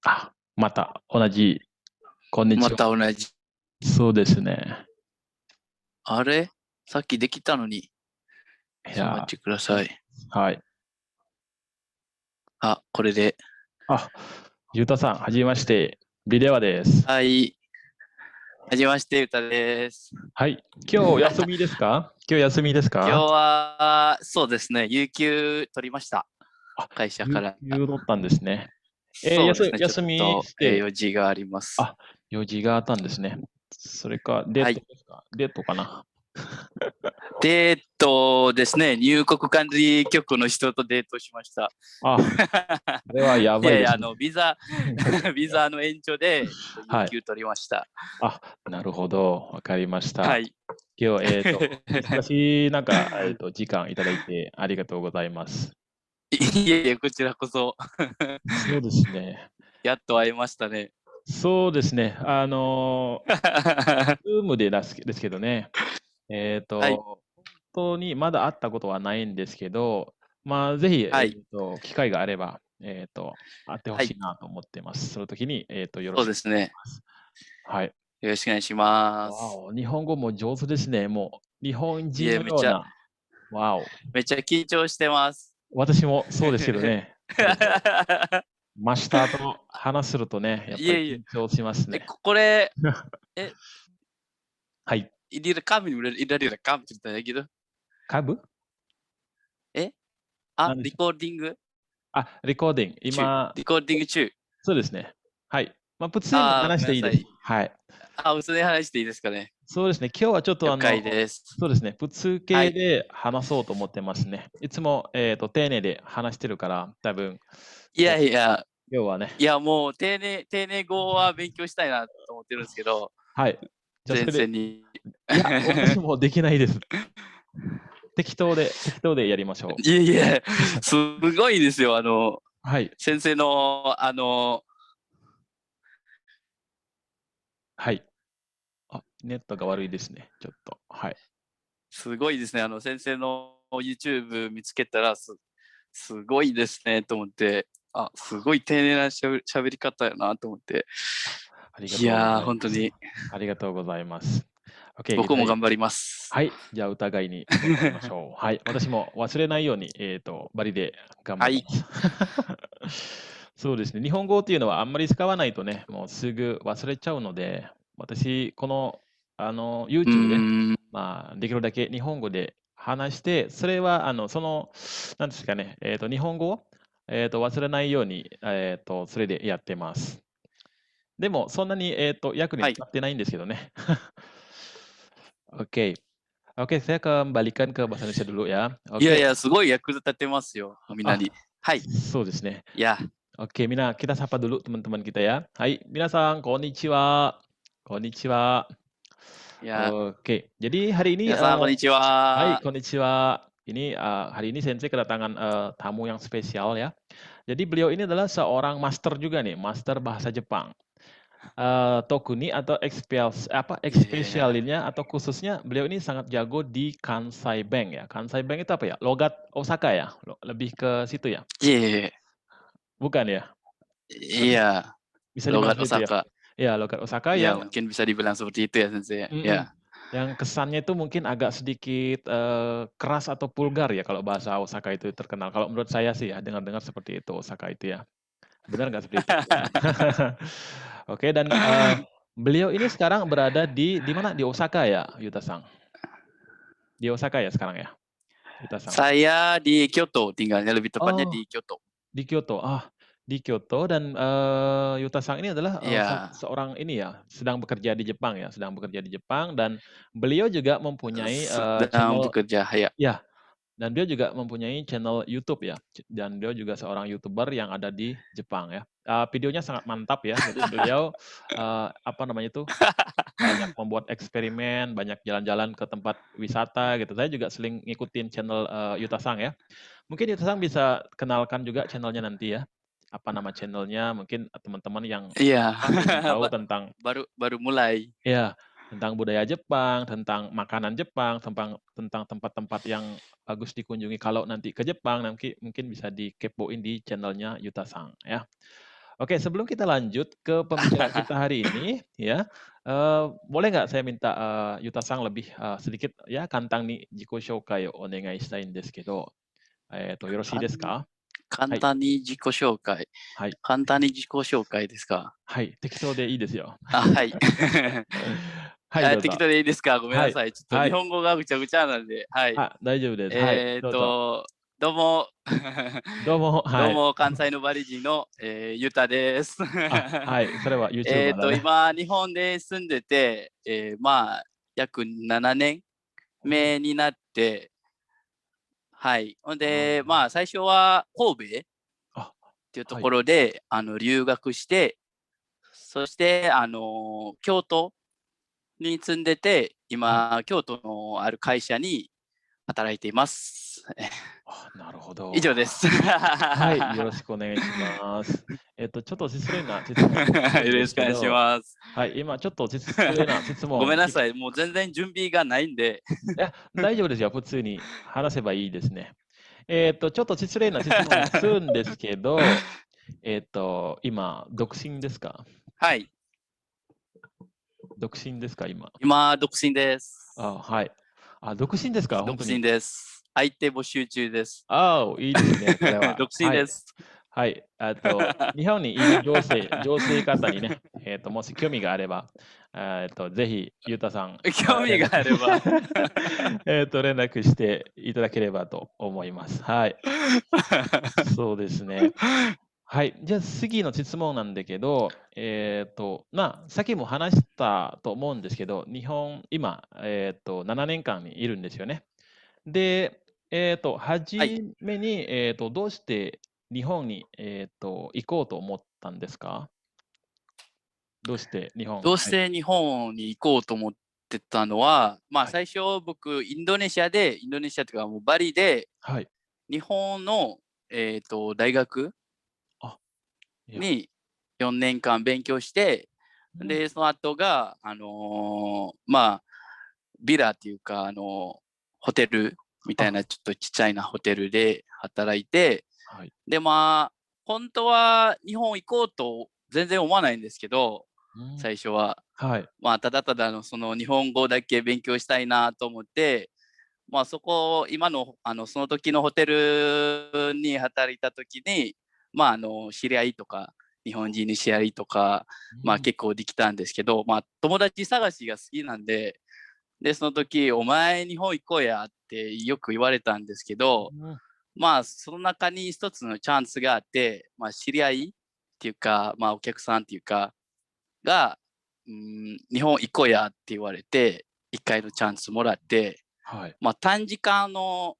あ、また同じ、こんにまちは。た同じ。そうですね。あれさっきできたのに。いちょっと待っや、てください。はい。あ、これで。あ、ゆうたさん、はじめまして。ビデオです。はい。はじめまして、うたです。はい。今日お休みですか？今日休みです今日か？は、そうですね、有給取りました。あ、会社か有ら。給取ったんですね。そうですね、ちょっ休みと、して、用事があります。あ、用事があったんですね。それか、デーはい。トですか？デートかな？ですね、入国管理局の人とデートしました。あ、それはやいやいや、ばいですね。ビザの延長で、ちょっと有はい。給取りました。あ、なるほど。わかりました。はい。今日、忙しい中、時間いただいてありがとうございます。いえいえ、こちらこそ。そうですね。やっと会えましたね。そうですね。ズームですけどね。はい。本当にまだ会ったことはないんですけど、まあ、ぜひ、はい。機会があれば、会ってほはい。しいなと思ってます。その時に、よろそうしくですね。お願いします。はい。よろしくお願いします。わお、日本語も上手ですね。もう、日本いえ、人のような。わお。めっちゃ緊張してます。私もそうですけどね。マスターと話するとね、やっぱりいえいえ。緊張しますね。これ、え、はい。direkam ini udah direkam ceritanya gitu. 株 Eh? なんでしょう。recording あ、レコーディング。中。今、recording 中。そうですね。はい。まあ、普通に話していいです。ごめんなさい。はい。普通に話していいですかね。そうですね。今日はちょっと了解です。そうですね。普通はい。形で話そうと思ってますね。いつも、丁寧で話してるから、多分、いやいや、今日はね。いやもう丁寧語は勉強したいなと思ってるんですけど、はい。じゃあ、そ前れで、線に。いや、私もできないです。適当でやりましょう。いえいえ、すごいですよ。はい。先生の、はい。あ、ネットが悪いですね。ちょっと。はい。すごいですね。先生の YouTube 見つけたらすごいですねと思って、すごい丁寧なしゃべり方やなと思って。ありがいやー、とうございます。本当にありがとうございます。OK、僕も頑張ります。はい。じゃあ、お互いに頑張りましょう。はい。私も忘れないように、バリで頑張はい。ります。そうですね。日本語っていうのはあんまり使わないとね、もうすぐ忘れちゃうので、私、この、う YouTube で、ーん。まあ、できるだけ日本語で話して、それは、なんですかね、日本語を、忘れないように、それでやってます。でも、そんなに、役にはい。立ってないんですけどね。Oke. Oke, saya kembalikan ke bahasa Indonesia dulu ya. いやい Oke. や、すごい役立ってますよ、みんな Ah, に。はい。そうですね。いや、Oke, kita sapa dulu teman-teman kita ya. Hai, minasan, konnichiwa. Konnichiwa. いや、Oke, jadi hari ini, 皆さん、こんにちhai, は。konnichiwa. Ini hari ini Sensei kedatangan tamu yang spesial ya. Jadi beliau ini adalah seorang master juga nih, master bahasa Jepang. Tokuni atauいやいやいや。ekspesialinnya atau khususnya beliau ini sangat jago di Kansai Bank ya. Kansai Bank itu apa ya? Logat Osaka ya? Lebih ke situ ya? いえいえ、Bukan ya? いや、Bisa dibilang logat seperti itu ya? Osaka. Ya, logat Osaka Ya, yang mungkin bisa dibilang seperti itu ya, Sensei. mhm, Ya. yang kesannya itu mungkin agak sedikit, keras atau vulgar ya kalau bahasa Osaka itu terkenal. Kalau menurut saya sih ya, dengar-dengar seperti itu Osaka itu ya. Benar nggak seperti itu? Oke dan, beliau ini sekarang berada di mana? Di Osaka ya, Yuta-san? Di Osaka ya sekarang ya, Yuta-san? Saya di Kyoto tinggalnya, lebih tepatnya Oh, di Kyoto. di Kyoto. Ah, di Kyoto dan, Yuta-san ini adalah, Iya, seorang ini ya, sedang bekerja di Jepang ya, sedang bekerja di Jepang dan beliau juga mempunyai, sedang channel bekerja, ya. ya, dan dia juga mempunyai channel YouTube ya, dan dia juga seorang YouTuber yang ada di Jepang ya. Videonya sangat mantap ya, jadi beliau, apa namanya itu, banyak membuat eksperimen, banyak jalan-jalan ke tempat wisata gitu. Saya juga sering ngikutin channel, Yuta-san ya. Mungkin Yuta-san bisa kenalkan juga channel-nya nanti ya. Apa nama channel-nya, mungkin teman-teman yang, Iya, ingin tahu tentang baru baru mulai. ya, tentang budaya Jepang, tentang makanan Jepang, tentang tempat-tempat yang bagus dikunjungi kalau nanti ke Jepang, nanti mungkin bisa dikepoin di channel-nya Yuta-san ya. Oke, sebelum kita lanjut ke pembicaraan kita hari ini, ya, boleh nggak saya minta, Yuta-san lebih, sedikit ya簡単に自己紹介をお願いしたいんですけど、よろしいですか？簡はい。単に自己紹介。はい。簡単に自己紹介ですか。はい、適当でいいですよ。あ、はい。はい、どうぞ。適当でいいですか。ごめんはい、なさい。ちょっと日はい。本語がぐちゃぐちゃなんで。はい。あ、大丈夫です。はい、どうぞ。どうも。どうも、はい。どうも、関西のバリ人の、ゆたです。あ、はい、それはユーチューバーだね。今、日本で住んでて、まあ、約7年おお。目になって、はい。ほんあで、まあ、最初は神戸っあ、ていうとはい。ころで、留学して、そして、京都に住んでて、はい。今、京都のある会社に働いています。あ、なるほど。以上です。はい、よろしくお願いします。ちょっと失礼な質問をするんですよろしくお願いしけど、ます。はい、今ちょっと失礼な質ごめ問、んなさい、もう全然準備がないんで。いや、大丈夫ですよ。普通に話せばいいですね。ちょっと失礼な質問をするんですけど、今、独身ですか？はい、独身ですか？今。今、独身です。あ、はい。あ、独身ですか？ほん独身とに。です、相手募集中です。ああ、いいですね、それは。独身はい。です。はい。日本にいる女性方にね、もし興味があれば、ぜひユタさん、興味が連絡 あれば。連絡していただければと思います。はい。そうですね。はい。じゃあ次の質問なんだけど、さっきも話したと思うんですけど、日本、今、7年間にいるんですよね。で、初はい。めに、どうして日本に、行こうと思ったんですか？どうして日本、どうしはい。て日本に行こうと思ってたのは、まあ、はい。最初僕、インドネシアっていうかもうバリで、はい。日本の、大学あ、いや、に4年間勉強して、うん、で、その後が、まあ、ビラっていうか、ホテルみたいあ、なちょっとちっちゃいなホテルで働いて、はい。で、まあ、本当は日本行こうと全然思わないんですけど、うん、最初は。はい。まあ、ただただのその日本語だけ勉強したいなと思って、まあ、そこ、今の、その時のホテルに働いた時に、まあ、知り合いとか、日本人に知り合いとか、まあ、うん、結構できたんですけど、まあ、友達探しが好きなんで、で、その時、お前日本行こうやってよく言われたんですけど、うん、まあ、その中に一つのチャンスがあって、まあ、知り合いっていうか、まあ、お客さんっていうか、が、日本行こうやって言われて、一回のチャンスもらって、はい。まあ、短時間の、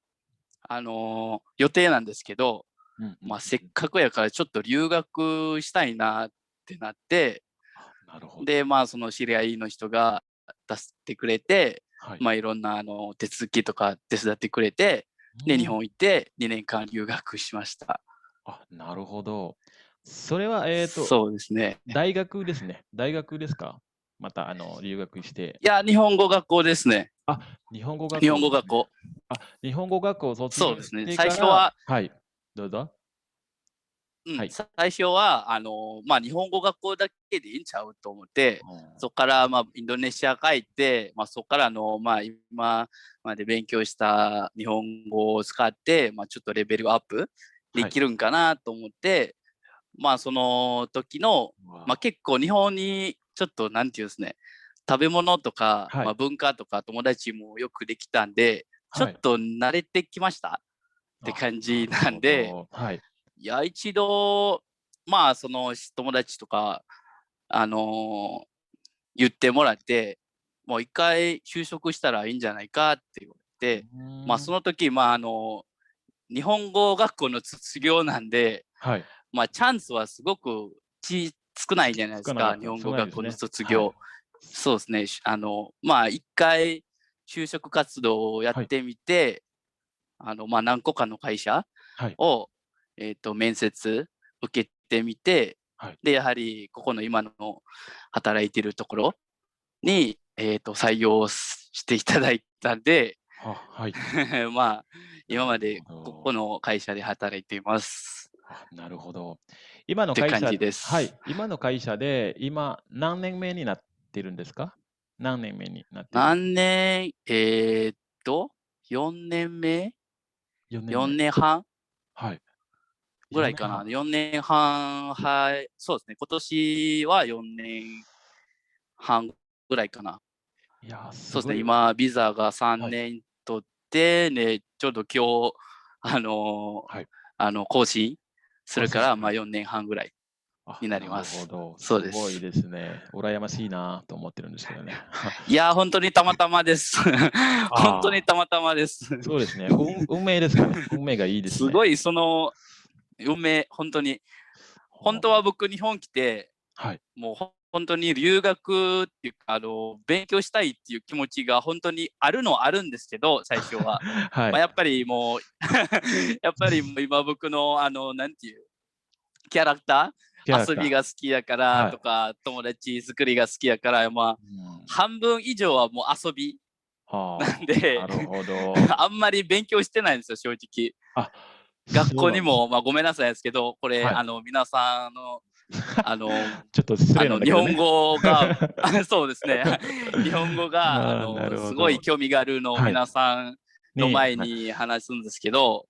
予定なんですけど、うんうんまあ、せっうん。かくやからちょっと留学したいなってなって、あ、なるほど。で、まあ、その知り合いの人が出してくれて、はい。まあ、いろんな手続きとか手伝ってくれて、で、日うん。本行って2年間留学しました。あ、なるほど。それは、そうですね。大学ですね。大学ですか？また、留学して。いや、日本語学校ですね。あ、日本語学日校ですね。本語学校。あ、日本語学校を卒業しそうですね。てから、最初は、はい、どうぞ。はい。最初は、まあ、日本語学校だけでいいんちゃうと思って、うん。そこから、まあ、インドネシア帰って、まあ、そこからまあ、今まで勉強した日本語を使って、まあ、ちょっとレベルアップではい。きるんかなと思って、まあ、その時の、まあ、わあ、結構日本にちょっと、なんていうんですね、食べ物とか、まあ、はい。文化とか友達もよくできたんで、ちょはい。っと慣れてきましたってあ、感じなるなんで、ほど。はい。いや、一度、まあ、その友達とか、あの、言ってもらって、もう一回就職したらいいんじゃないかって言われうて、まあ、ーん。その時、まあ、日本語学校の卒業なんで、はい。まあ、チャンスはすごく少ないじゃないですか、日少なかった。本語学校の少ないですね。卒業。はい。そうですね。まあ、一回就職活動をやっはい。てみて、まあ、何個かの会社はい。を、面接受けてみて、はい。で、やはりここの今の働いてるところに、採用していただいたんで、は、はい。まあ、なる今までほど。ここの会社で働いています。あ、なるほど。今のて感じ会社です。今の会社で、今何年目になってるんですか？何年目になってる？何年、4年目4年目。4年半はい。4ぐらいかな。年半。4年半、はい、そうですね。今年は4年半ぐらいかな。いや、すそうですね、ごいですね。今ビザが3はい、年取って、ね、ちょうど今日、あの、はい。更新するから、まあ、更新はい。4年半ぐらいあ、になりなるほます。ど。そうすごいです。ですね。羨ましいなと思ってるんですけどね。いや、本当にたまたまです。本当ああ、にたまたまです。そうですね。運命ですかね。運命がいいですね。すごいその運命、本当に。本当は僕日本来て、はい。もう本当に留学っていうか、勉強したいっていう気持ちが本当にあるのはあるんですけど、最初は。はい。まあ、やっぱりもうやっぱりもう今僕のなんていう、キャラクター、遊びキャラクター。が好きやからはい。とか、友達作りが好きやから、まあ、うん。半分以上はもう遊びなんはあ、なで るほど。あんまり勉強してないんですよ、正直。あ、学そうなんです。校にも、まあ、ごめんなさいですけど、これ、はい。皆さんの、あの、ちょっと失礼なんだ日本けどね。語がそうですね。日本語が、ああ、なるほすごいど。興味があるのをはい。皆さんのに、はい。前に話すんですけど、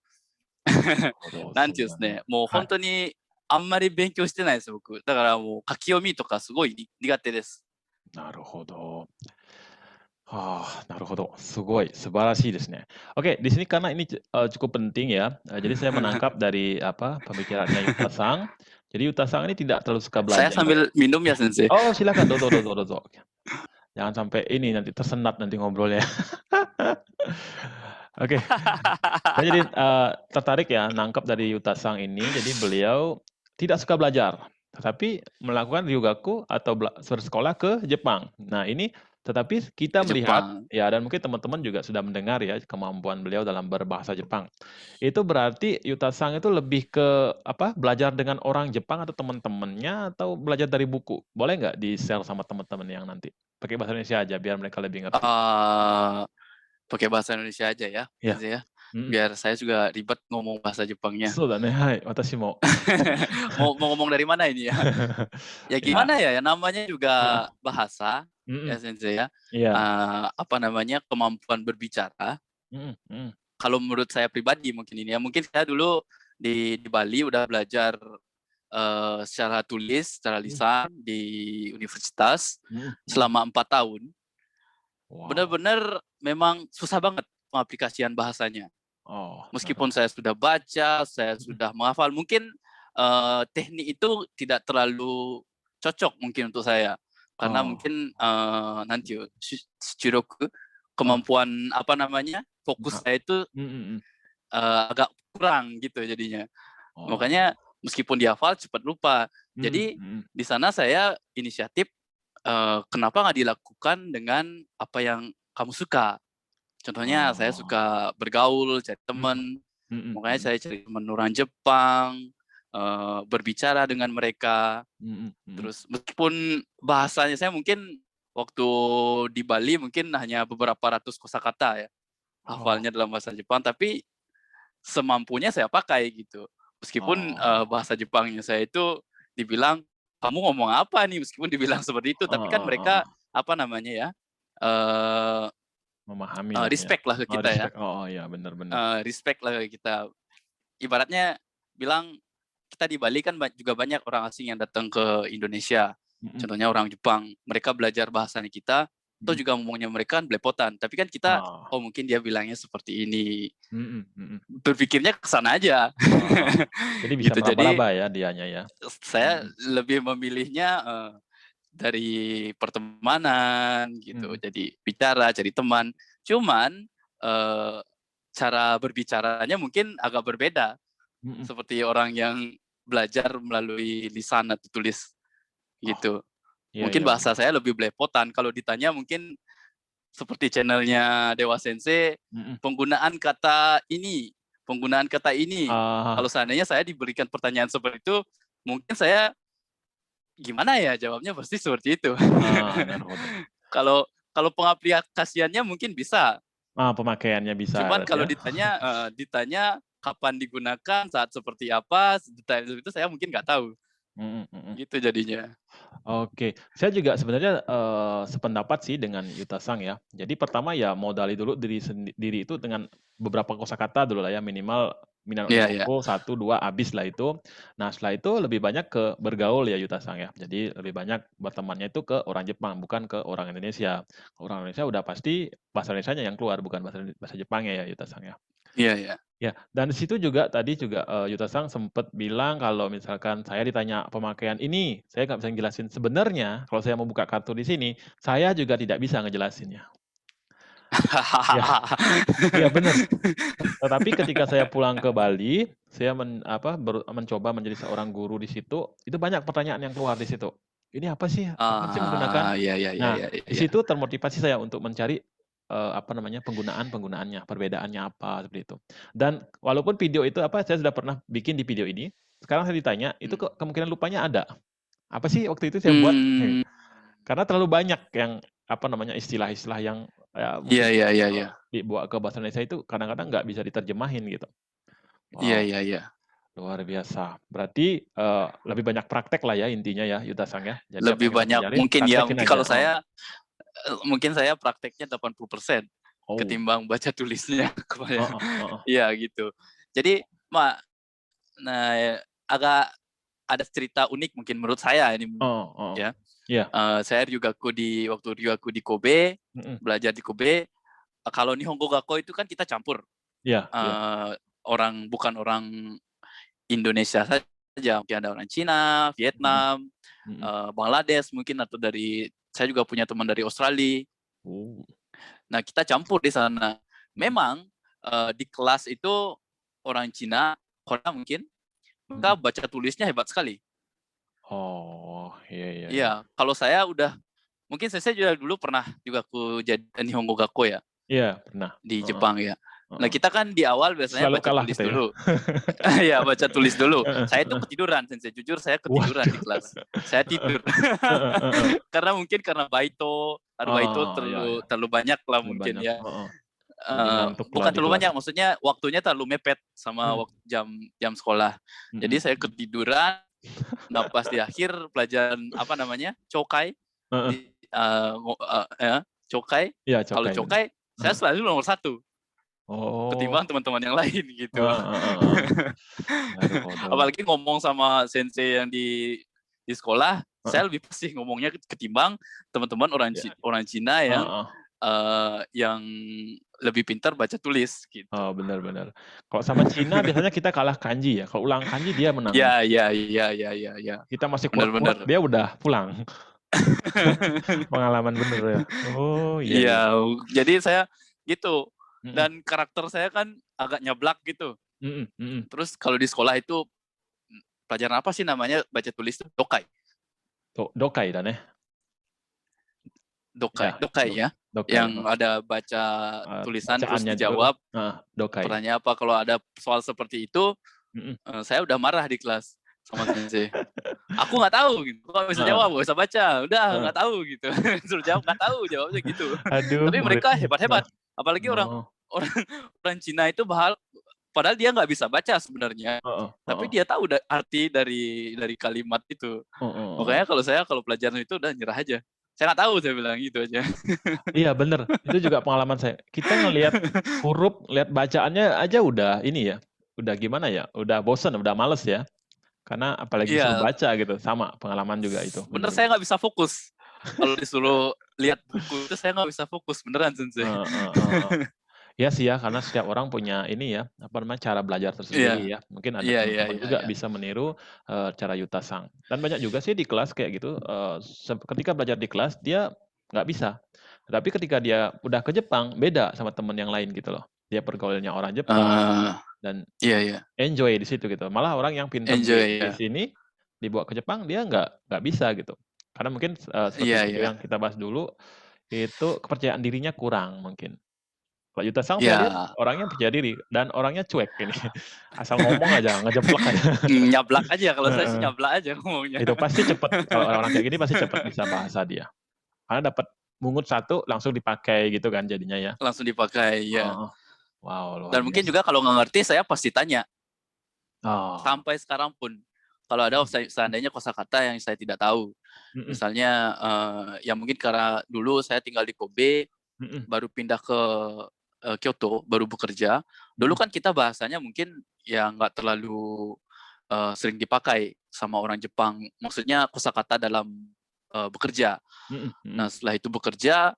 なるほど、なんそうだね。ていうんですね、もうはい。本当にあんまり勉強してないですよ、僕。だからもう書き読みとかすごい苦手です。なるほど。Ah, naruhodo. Sugoi, subarashi desu ne. Oke, di sini karena ini cukup penting ya, jadi saya menangkap dari apa, pemikirannya Yuta Sang. Jadi Yuta Sang ini tidak terlalu suka Saya belajar. sambil minum ya, Sensei. Oh, silakan, dozo dozo dozo. Jangan sampai ini nanti tersendat nanti ngobrolnya. Oke, saya jadi, tertarik ya nangkep dari Yuta Sang ini, jadi beliau tidak suka belajar, tetapi melakukan ryugaku atau bersekolah ke Jepang. Nah ini, tetapi kita Ke melihat, Jepang. ya dan mungkin teman-teman juga sudah mendengar ya kemampuan beliau dalam berbahasa Jepang. Itu berarti Yuta Sang itu lebih ke apa, belajar dengan orang Jepang atau teman-temannya atau belajar dari buku? Boleh nggak di-share sama teman-teman yang nanti pakai bahasa Indonesia aja biar mereka lebih ngerti? Eee, Pakai bahasa Indonesia aja ya, Ya, Sensei ya. mhm. Biar saya juga ribet ngomong bahasa Jepangnya. そうだね、はい、私も。Mau ngomong dari mana ini ya? Ya いや、gimana ya, namanya juga heeh, bahasa ya, mhm, Sensei ya. iya, Apa namanya, kemampuan berbicara. mhm mhm, Kalau menurut saya pribadi mungkin ini ya, mungkin saya dulu di Bali udah belajar, secara tulis, secara mhm lisan di universitas mhm mhm. selama 4 tahun. Wow, Benar-benar memang susah banget pengaplikasian bahasanya. oh, Meskipun saya naruhodo. sudah baca, saya Mhm, sudah menghafal, mungkin, teknik itu tidak terlalu cocok mungkin untuk saya. Karena oh, mungkin, nanti yo, suchuroku, oh, kemampuan apa namanya, fokus ma saya itu, mhm mhm. agak kurang gitu jadinya. Oh, Makanya meskipun dihafal cepat lupa. mhm Jadi mhm. di sana saya inisiatif, kenapa nggak dilakukan dengan apa yang kamu suka? Contohnya saya Oh, suka bergaul, cari mhm, teman, mhm makanya mhm, saya cari teman orang Jepang, berbicara dengan mereka. mhm mhm. Terus meskipun bahasanya saya mungkin waktu di Bali mungkin hanya beberapa ratus kosakata ya, Oh, hafalnya dalam bahasa Jepang, tapi semampunya saya pakai gitu. Meskipun, oh, bahasa Jepangnya saya itu dibilang, "Kamu ngomong apa nih?" Meskipun dibilang seperti itu, tapi kan heeh mereka, heeh, apa namanya ya, eee memahamilah ya. respect lah ke Oh, kita ya, respect, oh, iya, bener bener. respect lah ke kita. Ibaratnya bilang, kita di Bali kan juga banyak orang asing yang datang ke Indonesia. Mhm Contohnya orang Jepang, mereka belajar bahasanya kita, atau mhm. juga ngomongnya mereka kan belepotan. Tapi kan kita, Oh, oh mungkin dia bilangnya seperti ini. mhm mhm. Berpikirnya ke sana aja. Oh, jadi bisa Gitu. Jadi meraba-raba ya dianya ya? saya Mhm lebih memilihnya, dari pertemanan gitu. mhm Jadi bicara, cari teman. Cuman, eee, cara berbicaranya mungkin agak berbeda. mhm. Seperti orang yang belajar melalui lisan atau tulis Oh, gitu. iya Mungkin iya bahasa bener. saya lebih belepotan, kalau ditanya mungkin seperti channel-nya Dewa Sensei, Mhm. penggunaan kata ini. Kalau Ah, seandainya saya diberikan pertanyaan seperti itu, mungkin saya gimana ya jawabnya pasti seperti itu. naるほど. Kalau kalau pengaplikasiannya mungkin bisa, Ah, pemakaiannya bisa cuman berarti kalau ya? ditanya kapan digunakan, saat seperti apa, detail itu saya mungkin nggak tahu, Mhm mhm. gitu jadinya. Oke, saya juga sebenarnya, sependapat sih dengan Yuta-san ya. Jadi pertama ya modali dulu diri itu dengan beberapa kosakata dulu lah ya, minimal Iya iya. Nihongo 1, 2 habis lah itu. Nah setelah itu lebih banyak ke bergaul ya Yuta-san ya. Jadi lebih banyak bertemannya itu ke orang Jepang, bukan ke orang Indonesia. Orang Indonesia udah pasti bahasa Indonesianya yang keluar, bukan bahasa Jepangnya ya Yuta-san ya. Iya iya. Ya, dan di situ juga tadi juga, Yuta-san sempet bilang kalau misalkan saya ditanya pemakaian ini, saya nggak bisa ngejelasin. Sebenarnya kalau saya mau buka kartu di sini, saya juga tidak bisa ngejelasinnya. Ya, iya bener. Tetapi ketika saya pulang ke Bali, saya mencoba menjadi seorang guru di situ, itu banyak pertanyaan yang keluar di situ. "Ini apa sih menggunakan?" Iya iya iya Nah, iya di iya. situ termotivasi saya untuk mencari, penggunaannya, perbedaannya apa, seperti itu. Dan walaupun video itu saya sudah pernah bikin di video ini, sekarang saya ditanya, itu Mmm. kemungkinan lupanya ada. Apa sih waktu itu saya buat? Mmm. Karena terlalu banyak yang, istilah-istilah yang, Iya mungkin iya iya kalau iya. dibawa ke bahasa Indonesia itu kadang-kadang nggak bisa diterjemahin gitu. Iya Wow, iya iya. luar biasa. Berarti, lebih banyak praktek lah ya intinya ya, Yuta-san ya. Jadi apa Lebih yang kita banyak pelajari, mungkin ya, praktekin mungkin aja, kalau saya, mungkin saya prakteknya 80% Oh, ketimbang baca tulisnya heeh kebanyakan. heeh. Iya gitu. Jadi, ma nah, agak ada cerita unik mungkin menurut saya ini, Heeh heeh. ya. Iya, Saya waktu ryugaku di Kobe, mhm, belajar di Kobe, kalau Nihongo Gakko itu kan kita campur, iya iya, eee, bukan orang Indonesia saja, mungkin ada orang Cina, mhm Vietnam, mhm. Bangladesh mungkin atau saya juga punya teman dari Australia. Oh, Nah, kita campur di sana. mhm Memang, di kelas itu orang Cina, Korea mungkin, mhm. mereka baca tulisnya hebat sekali. Oh, iya iya iya. Iya, kalau saya mungkin saya juga dulu pernah juga aku jadi Nihongo Gakko ya, Iya, pernah, di heeh Jepang ya. Nah, heeh. kita kan di awal biasanya Selalu baca kalah tulis kita ya. dulu. Iya, baca tulis dulu. Heeh Saya itu heeh. ketiduran, Sensei, jujur saya ketiduran di Waduh. kelas. Saya Heeh tidur. heeh heeh. Karena baito, baito Oh, iya terlalu iya, terlalu banyak lah terlalu mungkin banyak, ya. heeh. Jadi ngantuklah Bukan di terlalu kelas. banyak, maksudnya waktunya terlalu mepet sama Mhm jam jam sekolah. Jadi mhm saya mhm. ketiduran, nah pas di akhir pelajaran apa namanya, Chokai, Heeh, ya, Chokai, iya kalau cokai bener. Chokai saya Heeh. selalu nomor satu Oh, ketimbang teman-teman yang lain gitu. heeh heeh heeh. Waduh waduh. Apalagi ngomong sama sensei yang di sekolah, Heeh, saya lebih fasih ngomongnya ketimbang teman-teman iya, orang Cina heeh. yang lebih pintar baca tulis gitu. Oh, bener bener. Kalau sama Cina biasanya kita kalah kanji ya, kalau ulang kanji dia menang. Iya iya iya iya iya iya. Kita masih Bener kuat-kuat, bener. dia udah pulang. Pengalaman bener ya. Oh, iya iya. Iya, jadi saya gitu, Mhm dan karakter saya kan agak nyablak gitu. mhm mhm. Terus kalau di sekolah itu, pelajaran apa sih namanya baca tulis tuh? Dokai. Dokai dan ya? Dokai Ya, dokai ya? dokai, Yang ada baca tulisan terus bacaannya dulu, dijawab dokai. pertanyaan apa, kalau ada soal seperti itu, Mhm. saya udah marah di kelas sama sensei. "Aku nggak tahu," gitu, "kok nggak bisa Heeh jawab, nggak bisa baca, udah heeh. nggak tahu," gitu. Suruh jawab, "Nggak tahu," jawabnya gitu. Aduh, Tapi mereka muridnya heeh. hebat-hebat, apalagi orang Oh, orang orang Cina itu padahal dia nggak bisa baca sebenarnya, heeh tapi heeh. dia tahu arti dari kalimat itu. Heeh heeh. Makanya kalau pelajaran itu udah nyerah aja. "Saya nggak tahu," saya bilang gitu aja. Iya bener, itu juga pengalaman saya. Kita ngelihat huruf, lihat bacaannya aja udah ini ya, udah gimana ya, udah bosen, udah males ya. Karena apalagi disuruh Iya, baca gitu, sama pengalaman juga itu, bener bener saya bener. nggak bisa fokus. Kalau disuruh lihat buku itu saya nggak bisa fokus, beneran Sensei. Heeh heeh. Iya sih ya, karena setiap orang punya ini ya, cara belajar tersendiri Iya, ya. Mungkin ada iya iya teman-teman iya juga iya. bisa meniru, cara Yuta Sang. Dan banyak juga sih di kelas kayak gitu, ketika belajar di kelas dia nggak bisa. Tapi ketika dia udah ke Jepang, beda sama temen yang lain gitu loh. Dia pergaulannya orang Jepang Eee, dan iya iya, enjoy di situ gitu. Malah orang yang pinter enjoy di ya. sini, dibawa ke Jepang dia nggak bisa gitu. Karena mungkin, seperti Iya video iya. yang kita bahas dulu, itu kepercayaan dirinya kurang mungkin. Kalau Yuta Sang saya lihat Iya, orangnya percaya diri dan orangnya cuek ini, asal ngomong aja, ngejeplak aja. nyablak aja, kalau saya sih Heeh, nyablak aja ngomongnya. itu pasti cepet, kalau orang-orang kayak gini pasti cepet bisa bahasa dia. Karena dapat mungut satu langsung dipakai gitu kan jadinya ya. Langsung dipakai, ya. Heeh. Wow, luar Dan mungkin biasa. juga kalau nggak ngerti saya pasti tanya. Oh. Sampai sekarang pun kalau ada seandainya kosakata yang saya tidak tahu. Mhm, Misalnya ya mungkin karena dulu saya tinggal di Kobe, mhm, baru pindah ke Kyoto, baru bekerja. Dulu mhm, kan kita bahasanya mungkin ya nggak terlalu sering dipakai sama orang Jepang. Maksudnya kosakata dalam bekerja. mhm, Nah mhm. setelah itu bekerja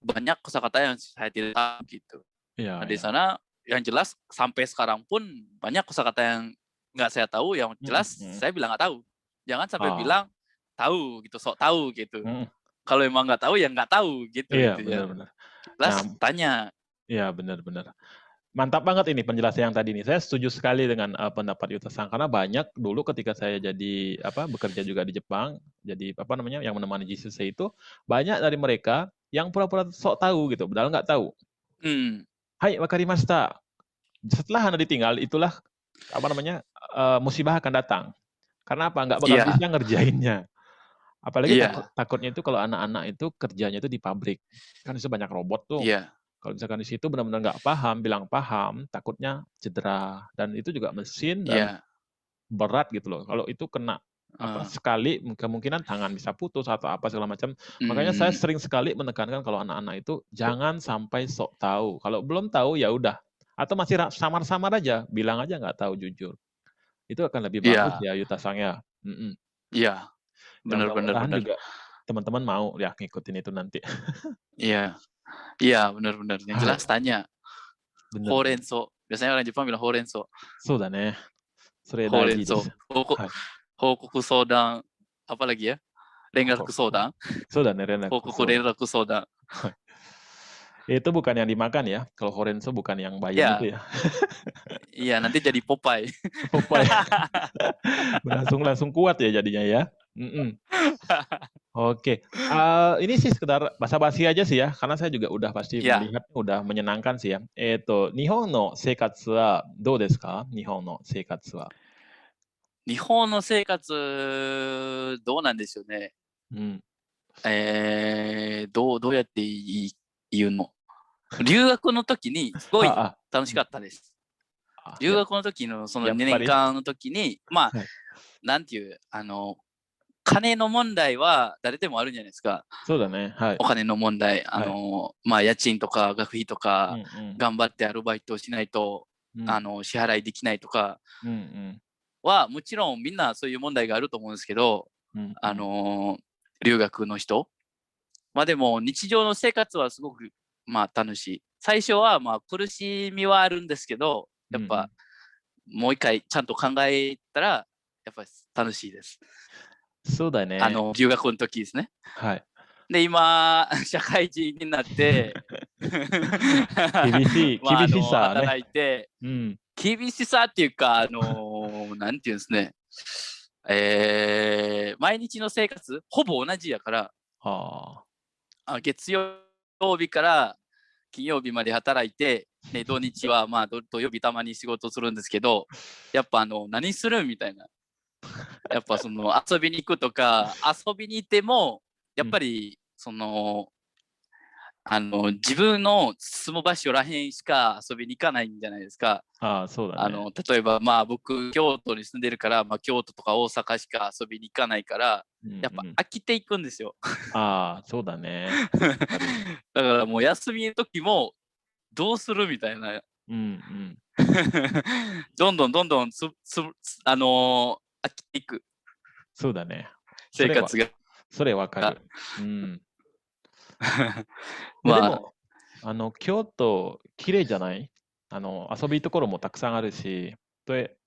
banyak kosakata yang saya tidak tahu gitu. Iya, Nah di iya. sana yang jelas sampai sekarang pun banyak kosakata yang nggak saya tahu. Yang Mhm, jelas mhm. saya bilang nggak tahu. Jangan sampai Oh, bilang tahu gitu, sok tahu gitu. mhm. Kalau emang nggak tahu ya nggak tahu gitu Iya, intinya. benar, benar. Nah, Jelas tanya. iya, benar, benar. Mantap banget ini penjelasan yang tadi nih. Saya setuju sekali dengan, pendapat Yuta-san, karena banyak dulu ketika saya jadi, bekerja juga di Jepang, jadi, yang menemani JCC itu, banyak dari mereka yang pura-pura sok tahu gitu, padahal nggak tahu. Hmm, "Hai, wakarimashita." Setelah Anda ditinggal, itulah, musibah akan datang. Karena apa? Nggak bakal iya, bisa ngerjainnya. Apalagi iya, takutnya itu kalau anak-anak itu kerjanya itu di pabrik, kan di situ banyak robot tuh. iya, Kalau misalkan di situ benar-benar nggak paham, bilang paham, takutnya cedera, dan itu juga mesin dan iya, berat gitu loh. Kalau itu kena heeh, sekali kemungkinan tangan bisa putus atau apa segala macam. Makanya saya mmm, sering sekali menekankan kalau anak-anak itu jangan sampai sok tahu. Kalau belum tahu ya udah, atau masih samar-samar aja, bilang aja nggak tahu jujur. Itu akan lebih bagus iya, ya Yuta-san ya. Mhm. iya, Ya benar, benar, mudah-mudahan benar, juga teman-teman mau ya ngikutin itu nanti. iya, iya, benar, benar. Yang Hai, jelas tanya, bener, bener. horenso. Biasanya orang Jepang bilang horenso, そうだね。それ大事で horenso, す。はい。報告相談、apa lagi ya? 連ほほ絡相談、そうだね、連報絡相談。告連絡相談。はい。Itu bukan yang dimakan ya, kalau Horenzo bukan yang bayam Iya, itu ya. iya nanti jadi Popeye. Popeye. Langsung langsung kuat ya jadinya ya. Mhm. Oke, ini sih sekedar basa-basi aja sih ya, karena saya juga udah pasti Iya, melihat udah menyenangkan sih ya. Nihon no seikatsu wa dou desu ka? Nihon no seikatsu wa. 日本の生活どうなんでしょうね。うん。どうやって言うの？留学の時にすごいあ、楽しうん。かったです。あ、留学の時のその2やっぱり。年間の時に、まあ、はい。なんていう、金の問題は誰でもあるんじゃないですか。そうだね、はい。お金の問題。はい。まあ、家賃とか学費とうんか、うん。頑張ってアルバイトをしないと、うん。支払いできないとかうんうん。は、もちろんみんなそういう問題があると思うんですけど、うんうん。あの、留学の人。まあでも日常の生活はすごくまあ楽しい。最初はまあ苦しみはあるんですけど、やっぱうんうん。もう一回ちゃんと考えたら、やっぱり楽しいです。そうだね。留学の時ですね。はい。で、今、社会人になってまあ、厳しさね。働いて、うん。厳しさっていうか、なんていうんですね、毎日の生活、ほぼ同じやから、あ月曜日から金曜日まで働いて、で土日はまあ土曜日たまに仕事するんですけど、やっぱ何するみたいな。やっぱその遊びに行くとか、遊びに行っても、やっぱりその、自分の住む場所らへんしか遊びに行かないんじゃないですか。あ、そうだね。例えばまあ僕、京都に住んでるから、まあ、京都とか大阪しか遊びに行かないから、うんやっぱうん。飽きていくんですよ。ああ、そうだね。わかる。だからもう休みの時も、どうするみたいな。うんうん。どんどんどんどん飽きていくそうだね。それは生活が。それわかる。うん。いやでまあ、も、京都綺麗じゃない？遊びところもたくさんあるし、で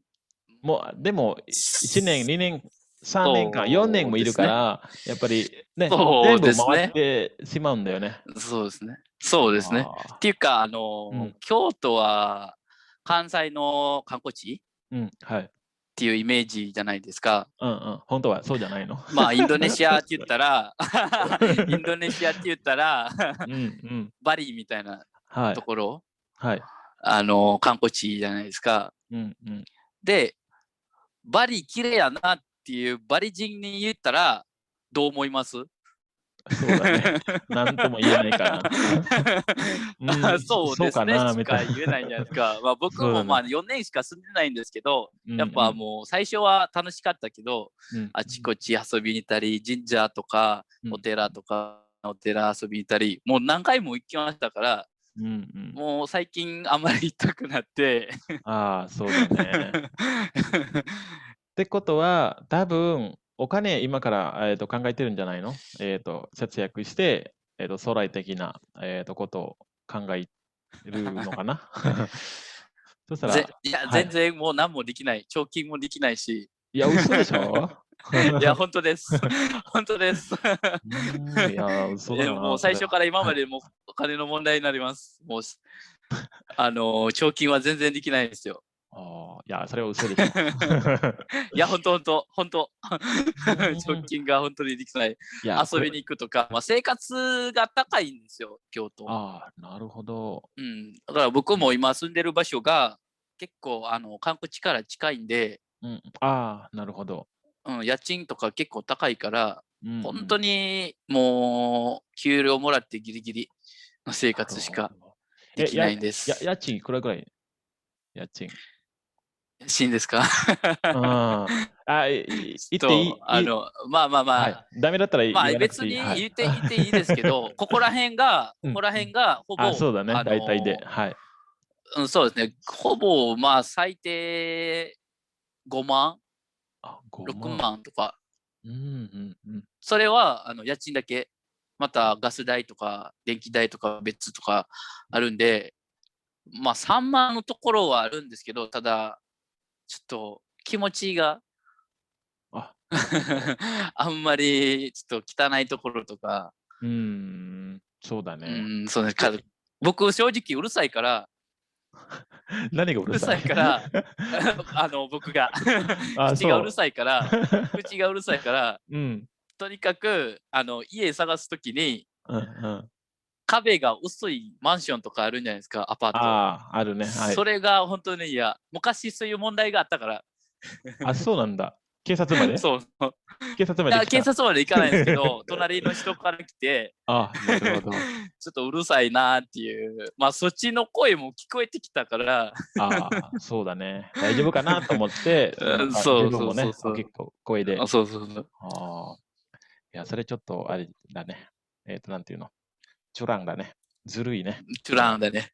も、1年、2年、3年間、4年もいそうですね。るから、やっぱりね、そう全部回っですね。てしまうんだよね。そうですね。そうですね。ああ。っていうか、うん、京都は関西の観光地うん、はい。っていうイメージじゃないですか。うんうん、本当はそうじゃないの？まあ、インドネシアって言ったらインドネシアって言ったらうんうん。バリみたいなはい、ところ、はい。観光地じゃないですか。うんうん。で、バリ綺麗やなっていうバリ人に言ったらどう思います？そうだね。なんとも言えないかな。そうですね、そうかなしみたいな。か言えないんじゃないですか。まあ、僕も、そうだね。4年しか住んでないんですけど、うんうやっぱん。もう最初は楽しかったけど、うん。あちこち遊びに行ったり、神社とかおうん。寺とか、お寺遊びに行ったり、もう何回も行きましたから、うんうん。もう最近あんまり行きたくなって。ああ、そうだね。ってことは、多分、お金今から、考えてるんじゃないの？節約して、将来的な、ことを考えるのかな？そしたらいや、はい。全然もう何もできない。貯金もできないし。いや、嘘でしょ？いや、本当です。本当です。いや、嘘だもうな、それは。最初から今はい。までもうお金の問題になります。もう、貯金は全然できないですよ。ああ、いや、それは嘘でしょ。いや、本当本当本当。う貯ーん。金が本当にできない。いや、これ遊びに行くとか、まあ、生活が高いんですよ、京都。ああ、なるほど。うん。だから僕も今住んでる場所が結構観光地から近いんで、うん、ああ、なるほど。家賃とか結構高いから、うんうん。本当にもう給料もらってギリギリの生なる活しかほど。できないんです。家賃いくらぐらい？家賃。死んですか？ああ。あ、言っていまあまあまはい。あ、ダメだったらまあ言わなくていい。別にはい。言っていいですけど、うん、ここらうん。辺がほあ、ぼ、そうだね、大体で、はい。そうですね、ほぼまあ最低5万、あ、6 5万。万とか、うんうんうん。それは家賃だけ、またガス代とか電気代とか別とかあるんで、まあ3万のところはあるんですけど、ただ、ちょっと気持ちが あ、なるほど。あんまりちょっと汚いところとか、そうだね。そうね、え、僕正直うるさいから、何がううるさるさい？いから僕があ、口がうるそう。さいから、口がうるさいから、うん。とにかく家探すときにうんうん。壁が薄いマンションとかあるんじゃないですか、アパート。ああ、あるね、はい。それが本当に嫌。昔そういう問題があったから。あ、そうなんだ。警察まで？そうそう。警察まいや、で来た？警察まで行かないんですけど、隣の人から来て、あ、なるほど。ちょっとうるさいなっていう、まあそっちの声も聞こえてきたから、ああ、そうだね。大丈夫かなと思って、なんかそうそうそう自分もね、大そう。きい声で、そうそうそう。ああ、いや、それちょっとあれだね。なんていうの、チョランだね。ずるいね、チュそれは。ランだね。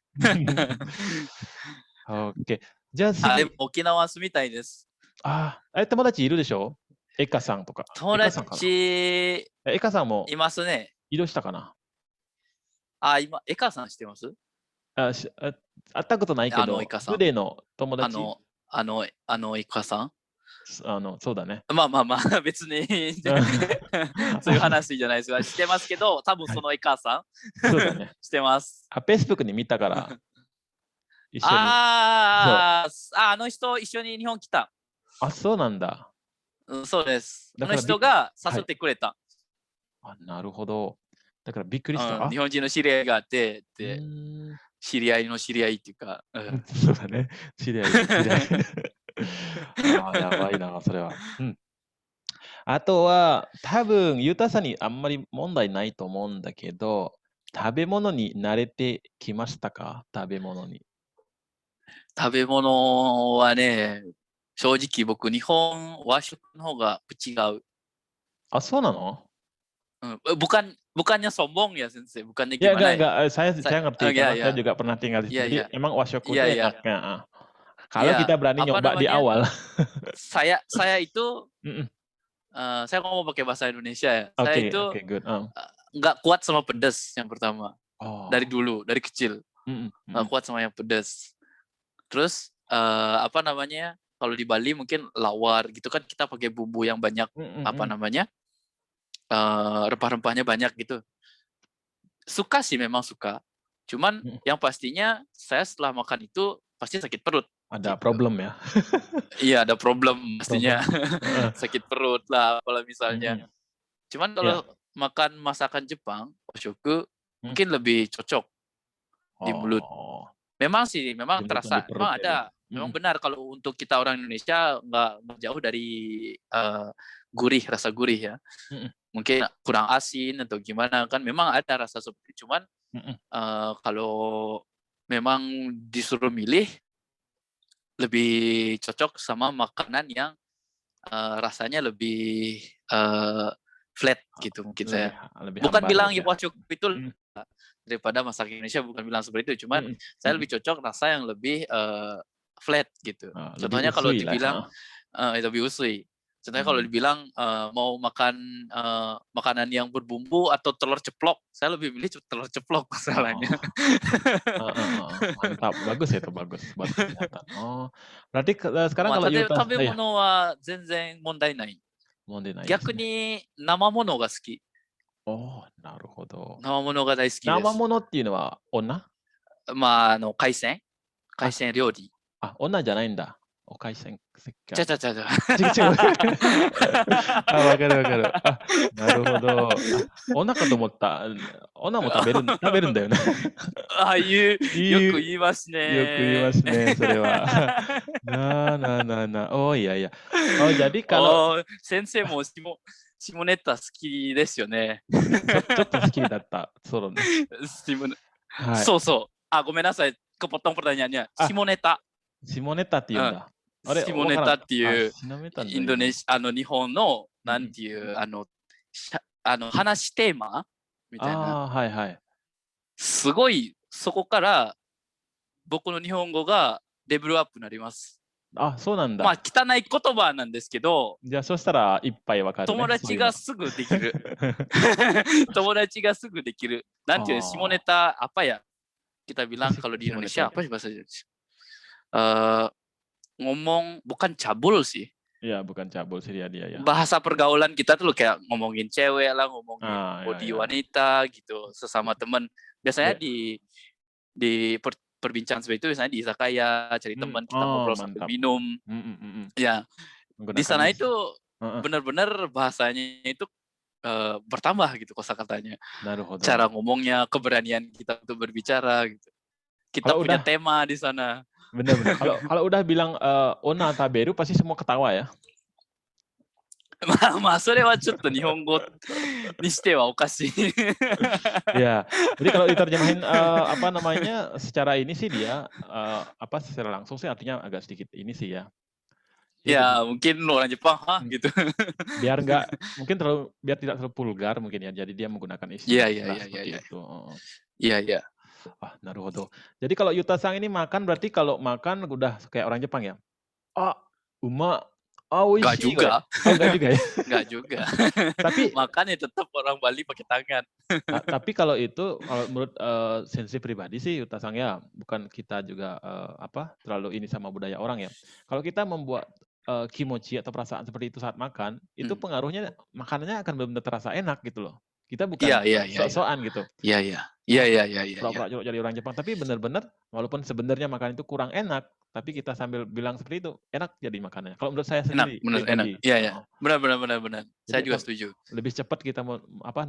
オッケー。じゃあでも次、沖縄住みたいです。友達いるでしょ？エカさんとか。友エカさんかな？達エカさんもいますね。移動したかな？今、エカさん知ってます？あ、会ったことないけエど、カさん。船の友達？あの、エカさん。そうだね。まあまあまあ、別にそういう話じゃないですが、してますけど、多分はい、そのエカさんそうだね。してます。Facebook に見たから、一緒に。そう。あの人一緒に日本来た。あ、そうなんだ。そうです。あのだから人が誘っはい。てくれた。あ、なるほど。だからびっくりした。日本人の知り合いがあって、うーん。知り合いの知り合いっていうか、そうだね。知り合い。ああ、やばいな、それは。うん。あとは、多分、ユタさんにあんまり問題ないと思うんだけど、食べ物に慣れてきましたか？食べ物に。食べ物はね、正直僕、和食の方が違う。あ、そうなの？bukannya sombong ya Sensei, bukannya Ya, gimana ya. saya ngerti Iya karena iya, saya juga pernah tinggal di iya situ. Jadi iya, emang washoku iya itu iya, enak, heeh. Kalau iya, kita berani apa nyoba di namanya, awal. saya itu, Mhm. saya ngomong pakai bahasa Indonesia ya, saya Oke itu, oke, good, nggak kuat sama pedas yang pertama, dari Oh, dulu, dari kecil, mhm nggak mhm. kuat sama yang pedas. Terus, apa namanya, kalau di Bali mungkin lawar gitu kan kita pakai bumbu yang banyak, Mhm apa mhm. namanya, rempah-rempahnya banyak gitu. Suka sih, memang suka. Cuman Mhm. yang pastinya saya setelah makan itu pasti sakit perut, Ada gitu. problem ya? Iya, ada problem pastinya. Problem. Heeh. Sakit perut lah kalau misalnya. Mhm. Cuman kalau Iya. makan masakan Jepang, Oshoku, Mhm. mungkin lebih cocok di mulut. Oh, Memang sih, memang jembatan di terasa, perut memang ya dia? ada. Memang Mhm. benar kalau untuk kita orang Indonesia nggak jauh dari, gurih, rasa gurih ya. Mhm. mungkin kurang asin atau gimana kan memang ada rasa seperti itu. Cuman Mhm. kalau memang disuruh milih lebih cocok sama makanan yang rasanya lebih flat gitu mungkin Lebih saya. lebih Bukan hambar bilang gitu ya ya? cukup itu Mhm daripada masak Indonesia, bukan bilang seperti itu, cuman mhm saya mhm. lebih cocok rasa yang lebih flat gitu. Lebih Contohnya kalau usui lah, dibilang heeh. lebih usui. Contohnya kalau Mmm, dibilang mau makan makanan yang berbumbu atau telur ceplok, saya lebih milih telur ceplok masalahnya. oh, heeh heeh, mantap, bagus itu, bagus buat kesehatan. Oh, berarti sekarang まあ、kalau 食 Yuta べ iya, 物は全然問題ない。問題ないです逆ね。に生ものが好き。おお、なるほど。生ものが大好きです。生ものっていうのは女？まあ、海あ、鮮料理。女じゃないんだ。お海鮮ちゃちゃちゃちゃ。違う違う。わかるわかる。なるほど。女かと思った。女も食べるんだよね。ああいう、よくいい言いますよく言いまね。すね、それは。Oh, iya iya. Oh, jadi kalau おー先生も下ネタ好きですよね。ちょっと好きだった。そうね。下ネはい。そうそう。ごめんなさい。kepotong pertanyaannya. あ、下ネタ。下ネタってうん。言うんだ。あれ、下ネタわからん。っていう、下ネタどうインいう意味？ドネシア、日本の、うんうん。なんていう、話テーマみたいな。はいはい。すごい、そこから僕の日本語がレベルアップになります。そうなんまあ、だ。汚い言葉なんですけど、じゃあ、そしたらいっぱいわかるね、友そういうの。達がすぐできる。友達がすぐできる。なんていうの、下ネあタ、apa ya? Kita bilang si kalau di Samuel Indonesia, Eto'o. apa sih bahasa Indonesia? Ngomong, bukan cabul sih. Iya, bukan cabul sih dia ya. Bahasa pergaulan kita tuh kayak ngomongin cewek lah, ngomongin Ya body ya. wanita gitu, sesama teman. Biasanya Ya. di perbincangan seperti itu biasanya di izakaya, cari teman, kita Oh, ngobrol sambil mantap. minum. Mhm mhm. Ya, di Menggunakan sana itu heeh, benar-benar bahasanya itu bertambah gitu kosakatanya. Cara naruhodo. ngomongnya, keberanian kita untuk berbicara gitu. Kita Kalau punya udah tema di sana. bener bener, kalau udah bilang, "Onna taberu" pasti semua ketawa ya? まあ、それはちょっと日本語にしてはおかしい。Iya, jadi kalau diterjemahin, apa namanya, secara ini sih dia, secara langsung sih artinya agak sedikit ini sih ya. Dia jadi Ya, mungkin orang Jepang, hah? mmm, Gitu. biar tidak terlalu vulgar mungkin ya, jadi dia menggunakan Iya, iya, istilah iya, iya, seperti iya. itu, heeh. Iya, iya. Naruhodo. Jadi kalau Yuta-san ini makan berarti kalau makan udah kayak orang Jepang ya? "Ah, uma, Nggak oishii," juga. kayak enggak juga ya? Nggak juga. Tapi Makan ya tetap orang Bali pakai tangan. tapi kalau itu, kalau menurut, Sensei pribadi sih Yuta-san ya, bukan kita juga, terlalu ini sama budaya orang ya. Kalau kita membuat, kimochi atau perasaan seperti itu saat makan, itu Hmm. pengaruhnya makanannya akan benar-benar terasa enak gitu loh. Kita bukan Iya, iya, iya, iya. sok-sokan gitu. Iya, iya. Iya, Oh, iya, iya, iya, iya. pura-pura jadi orang Jepang, tapi benar-benar walaupun sebenarnya makanan itu kurang enak, tapi kita sambil bilang seperti itu, enak jadi makanannya. Kalau menurut saya Enak, sendiri, bener enak. pribadi, Iya, iya. heeh. Benar, benar, benar, benar. Saya Jadi juga setuju. lebih cepat kita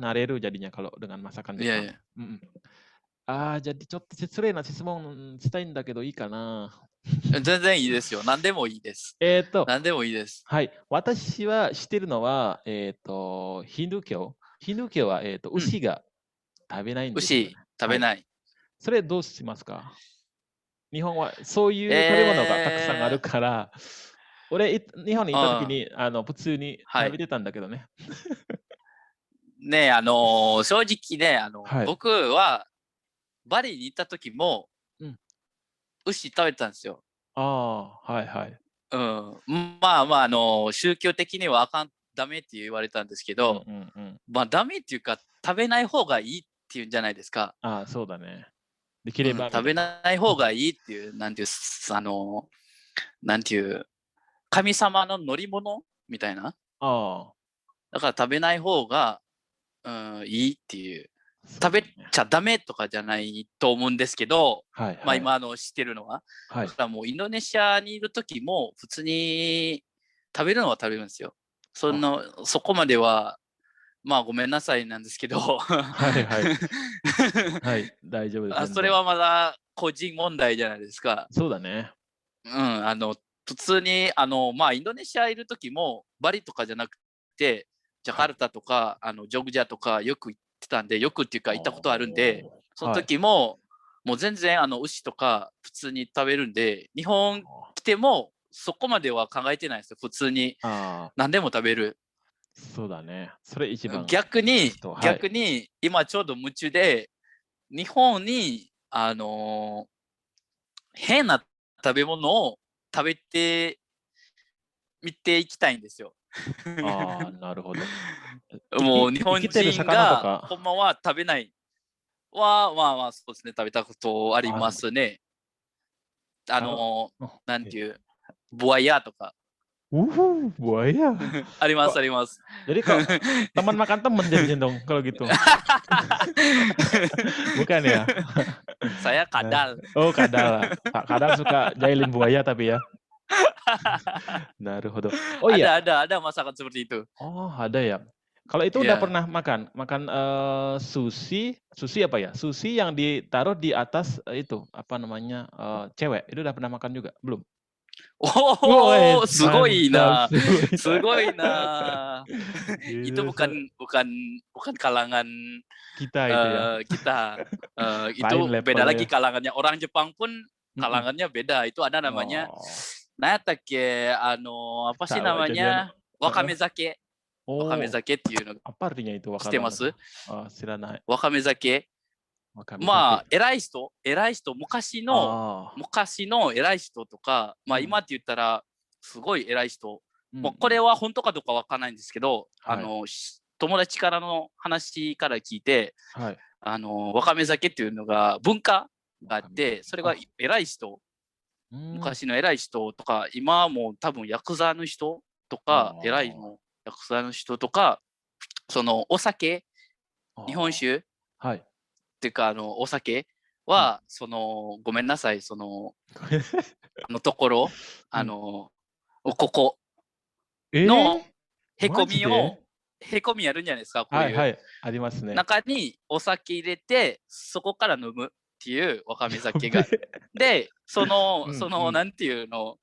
nareru jadinya kalau dengan masakan Iya, Jepang. iya. Mhm. Jadi ちょっと失礼な質問したいんだけどいいかな？全然いいですよ。何でもいいです。えっと、何でもいいです。はい、私は知ってるのは、ヒンドゥー教は、うん。牛が食べないんですよね。牛、食はい。べない。それどうしますか？日本はそういう食べ物がたくさんあるえから、日本にいた時うん。に、普通にはい。食べてたんだけどね。ね、正直ね、はい。僕はバリに行った時もうん。牛食べてたんですよ。はいはい。うん。まあまあ、宗教的にはダメって言われたんですけうんうど、んうん。まあ、ダメっていうか、食べない方がいいっていうんじゃないですか。そうだね。できうん、ればみたいな。食べない方がいいっていう、なんていう、神様の乗り物みたいな。あだから食べない方が、いいっていう。食べそうだね。ちゃダメとかじゃないと思うんですけど、まあはいはい。今知ってるのは。はい。だからもうインドネシアにいる時も普通に食べるのは食べるんですよ。あ、そこまでは、まあごめんなさいなんですけど。はいはい。はい、大丈夫です、全然。それはまだ個人問題じゃないですか。そうだね。うん、普通に、まあインドネシアいる時もバリとかじゃなくて、ジャはい。カルタとか、ジョグジャとかよく行ってたんで、よくっていうか行ったことあるんで、そのはい。時も、もう全然牛とか普通に食べるんで、日本あ来てもそこまでは考えてないですよ。普通にあ、何でも食べる。そうだね。それ一番逆に、ベスト。はい。逆に今ちょうど夢中で、日本に、変な食べ物を食べてみていきたいんですよ。ああ、なるほど。もう日本生きてる魚と人がほんか、まは食べないは、まあまあそうですね、食べたことありあ、ますね。ああの、の、oh, なんて oke. いう、ボワイヤーとか。Buaya. あります、Kok あります。jadi kok teman makan teman jadinya dong kalau gitu? Bukan ya? Saya Nah, kadal. oh kadal. Pak kadal suka jahilin buaya tapi ya? Naruhodo. Oh iya, Ada masakan seperti itu. oh ada ya? Kalau itu udah Iya. pernah makan? Makan, sushi sushi apa ya? Sushi yang ditaruh di atas, itu, apa namanya, cewek, itu udah pernah makan juga? Belum? Oh, Wes,すごい mantap, な。sugoi. すごいな。Itu Itu bukan kalangan kita itu ya, kita. lain Itu beda levelnya lagi ya. kalangannya. Orang Jepang pun Mhm. kalangannya beda. Itu ada namanya, Oh, nayatake, apa sih tahu aja dia namanya? heeh. Wakamezake. Oh, Wakamezake っていうのapa artinya itu 知ってます？ wakamezake? Shiranai. わかめ酒。ま Wakamezake. あ、偉い人、あ昔の偉い人とか、あ、うまあん、今って言ったら、すごい偉い人。もうこれうんうん。は本当かどうかわかんないんですけど、はい、友達からの話から聞いて、はい。わかめ酒っていうのが文化があっわかめて、それがあ、偉い人、うーん。昔の偉い人とか、今はもう多分ヤクザの人とか、偉いあのヤクザの人とか、そのお酒、あ、日本あ酒あ、はい。っていうか、お酒うん。は、ごめんなさい、ところ、うん。ここのええ、へこマジで？みを、へこみやるんじゃないですか、こういう。はいはい、ありますね。中にお酒入れて、そこから飲むっていうわかめやべ酒が。で、うんうん。なんていうの、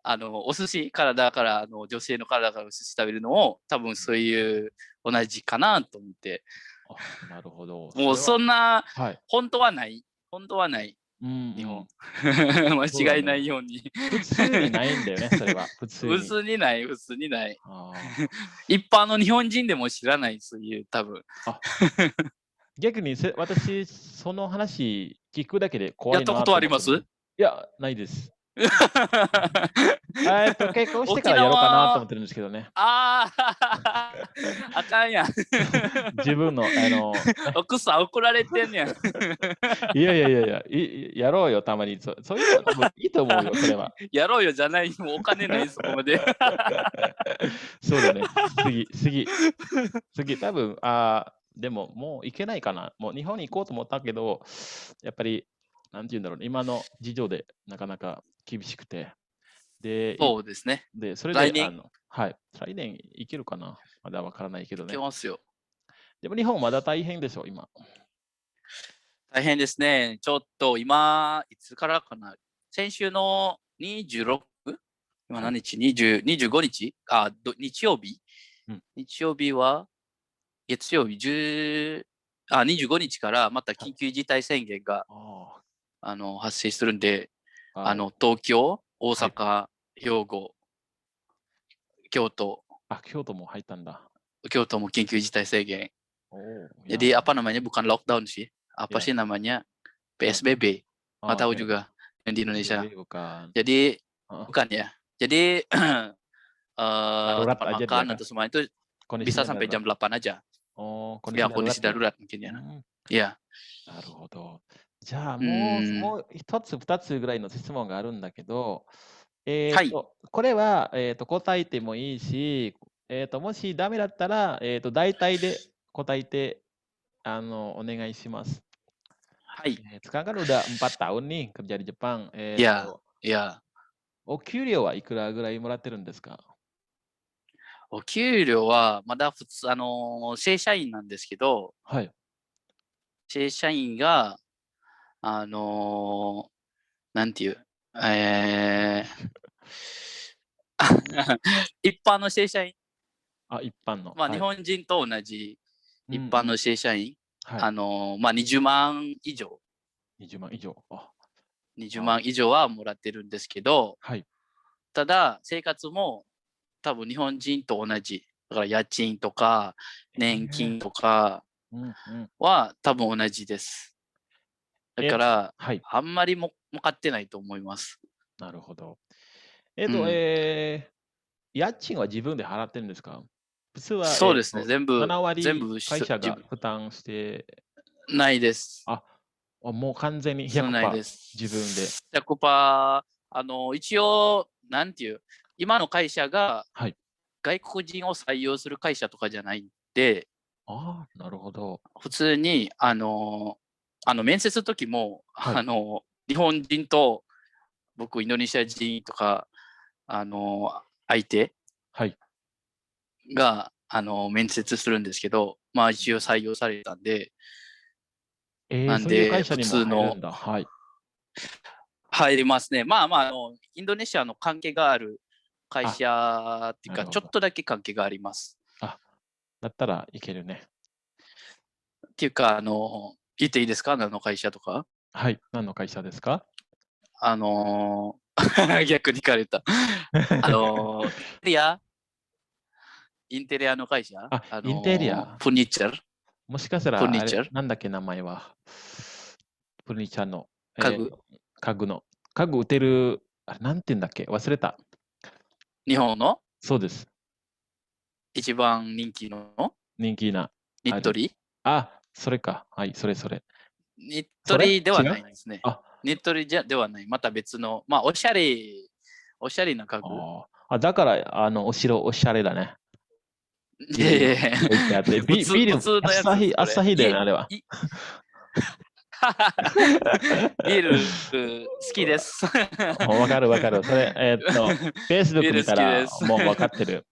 お寿司、体から、女性の体からお寿司食べるのを、多分そういう同じかなと思って。あ、なるほど。もうそれはそんな、はい。本当はない。本当はない。うんう日本。ん。そうだ間違いなね。いように。普通にないんだよね、それは、普通普に。通にない、普通にない。あ一般の日本人でも知らない、そういう、多分。あ。あ、逆に私、その話聞くだけで怖いやったことなと思ってる。あります？ いや、ないです。結婚してか沖らやろうかなと思縄、ってるんですけどね。ああ、あかんやん。自分の、ね。奥さん怒られてんねやん。いやいやいやいや、やろうよ、たまに。そういうのは多分いいと思うよ、それは。やろうよじゃない、もうお金ない、そこまで。そうだね。次、多分、でももう行けないかな。もう日本に行こうと思ったけど、やっぱり、なんて言うんだろうね、今の事情でなかなか厳しくて。で、そうですね。それで、来年はい、来年行けるかな。まだわからないけど行けね。ますよ。でも日本まだ大変でしょ、今。大変ですね。ちょっと今、いつからかな。先週の 26？ 今はい。何日？ 20、25日日曜日うん。日曜日は月曜日25日からまたはい。緊急事態宣言があ発生するんで、あ、はい。東京、大はい。阪、兵庫、京都、あ、京都も入ったんだ。京都も緊急事態宣言。Oh, ya, Jadi apa namanya, bukan lockdown sih. Apa ya, sih namanya? ya. PSBB. Nggak Oh, tahu oke. juga yang di Indonesia. PSBB bukan. Jadi Heeh. bukan ya. Jadi Darurat tempat aja dia makan kan? atau semua itu bisa Kondisinya sampai darurat. jam 8 aja. Oh, kondisi Ya darurat kondisi ya? darurat mungkin ya. Hmm, Iya. なるほど。じゃあ、うーん。もう一つ、二つぐらいの質問があるんだけど、はい。これは、答えてもいいし、もしダメだったら、大体で答えて、お願いします。はい。sekarang kan udah 4 tahun nih kerja di Jepang. いや、いや、お給料はいくらぐらいもらってるんですか？お給料はまだ普通、正社員なんですけど、はい。正社員が、あの、なんていう、えー一般の正社員あ、一般の。まあ、日はい。本人と同じ一うんうん。般の正社員、はい。まあ、20万以上、 20万以上。あ、20あ、万以上はもらってるんですけど、はい。ただ生活も多分日本人と同じ。だから家賃とか年金とかうんうん。は多分同じです。だかえ、ら、はい。あんまりも儲かってないと思います。なるほど。うん。家賃は自分で払ってるんですか？普通は、そうですね。全部、7全割部会社自分、が負担して、ないです。あ、もう完全にそうない100%で自分で。す。100%、一応、なんていう、今の会社がはい。外国人を採用する会社とかじゃないんで、ああ、なるほど。普通に、面接の時も、はい。日本人と僕、インドネシア人とか、相手はい。が、面接するんですけど、まあ一応採用されたんで、なんそういう会で、普社にも通の入るんだ。はい。入りますね。まあまあ、インドネシアの関係がある会あ、社っていうか、なるほど。ちょっとだけ関係があります。あ、だったらいけるね。っていうか、言っていいですか、何の会社とか。はい。何の会社ですか？逆に聞かれた。インテリア、インテリアの会社、あ、インテリア。フォニチャー、もしかしたら、あれ、フォニチャー、なんだっけ、名前は。フルニチャーの、家具、家具の。家具売ってる、あれ、なんて言うんだっけ、忘れた。日本のそうです。一番人気の人気な、ある。ニットリあ、それか。はい、それそれ。ニッそれトリでは違う。ないんですね。あ、ニットリではない。また別の、まあ、おしゃれな家具。だから、お城おしゃれだね。いやいやいや、置いてあって。ビール、普通のやつです、これ。朝日だよね、あれは。ビール好きです。わかるわかる。それ、ビー Facebook ル見たら、好きです。もう分かってる。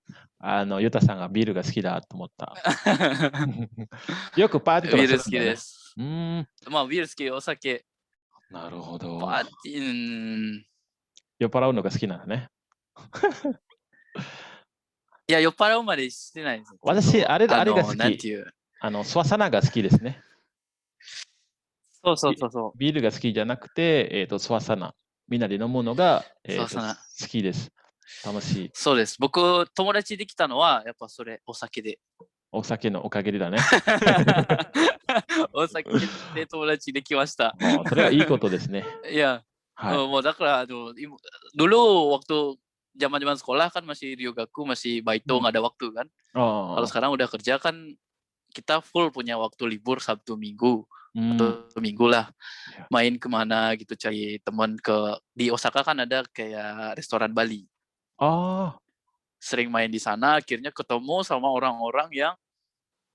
ユタさんがビールが好きだと思った。よくパーティーとかビール好きするんだよね。です。まあ、ビール好き、お酒、なるほど。パーティー、酔っ払うのが好きなのね。いや、酔っ払うまでしてないんですけ私、ど、あれが好き。なんていう。スワサナが好きですね。そうそうそうそう。ビールが好きじゃなくて、スワサナ。みんなで飲むのが、好きです。楽しい。そうです。僕、友達できたのは、やっぱそれ、お酒で。お酒のおかげでだね。お酒で友達できました。それはいいことですね。Iya,はい。mau dakla dulu waktu zaman-zaman sekolah kan masih ryogaku, masih う baito ん。nggak ada waktu kan. あ Kalau あ、sekarang udah kerja kan kita full punya waktu libur Sabtu Minggu うん。atau Minggu lah いや main kemana gitu cari teman di Osaka kan ada kayak restoran Bali. あ Sering main di sana akhirnya ketemu sama orang-orang yang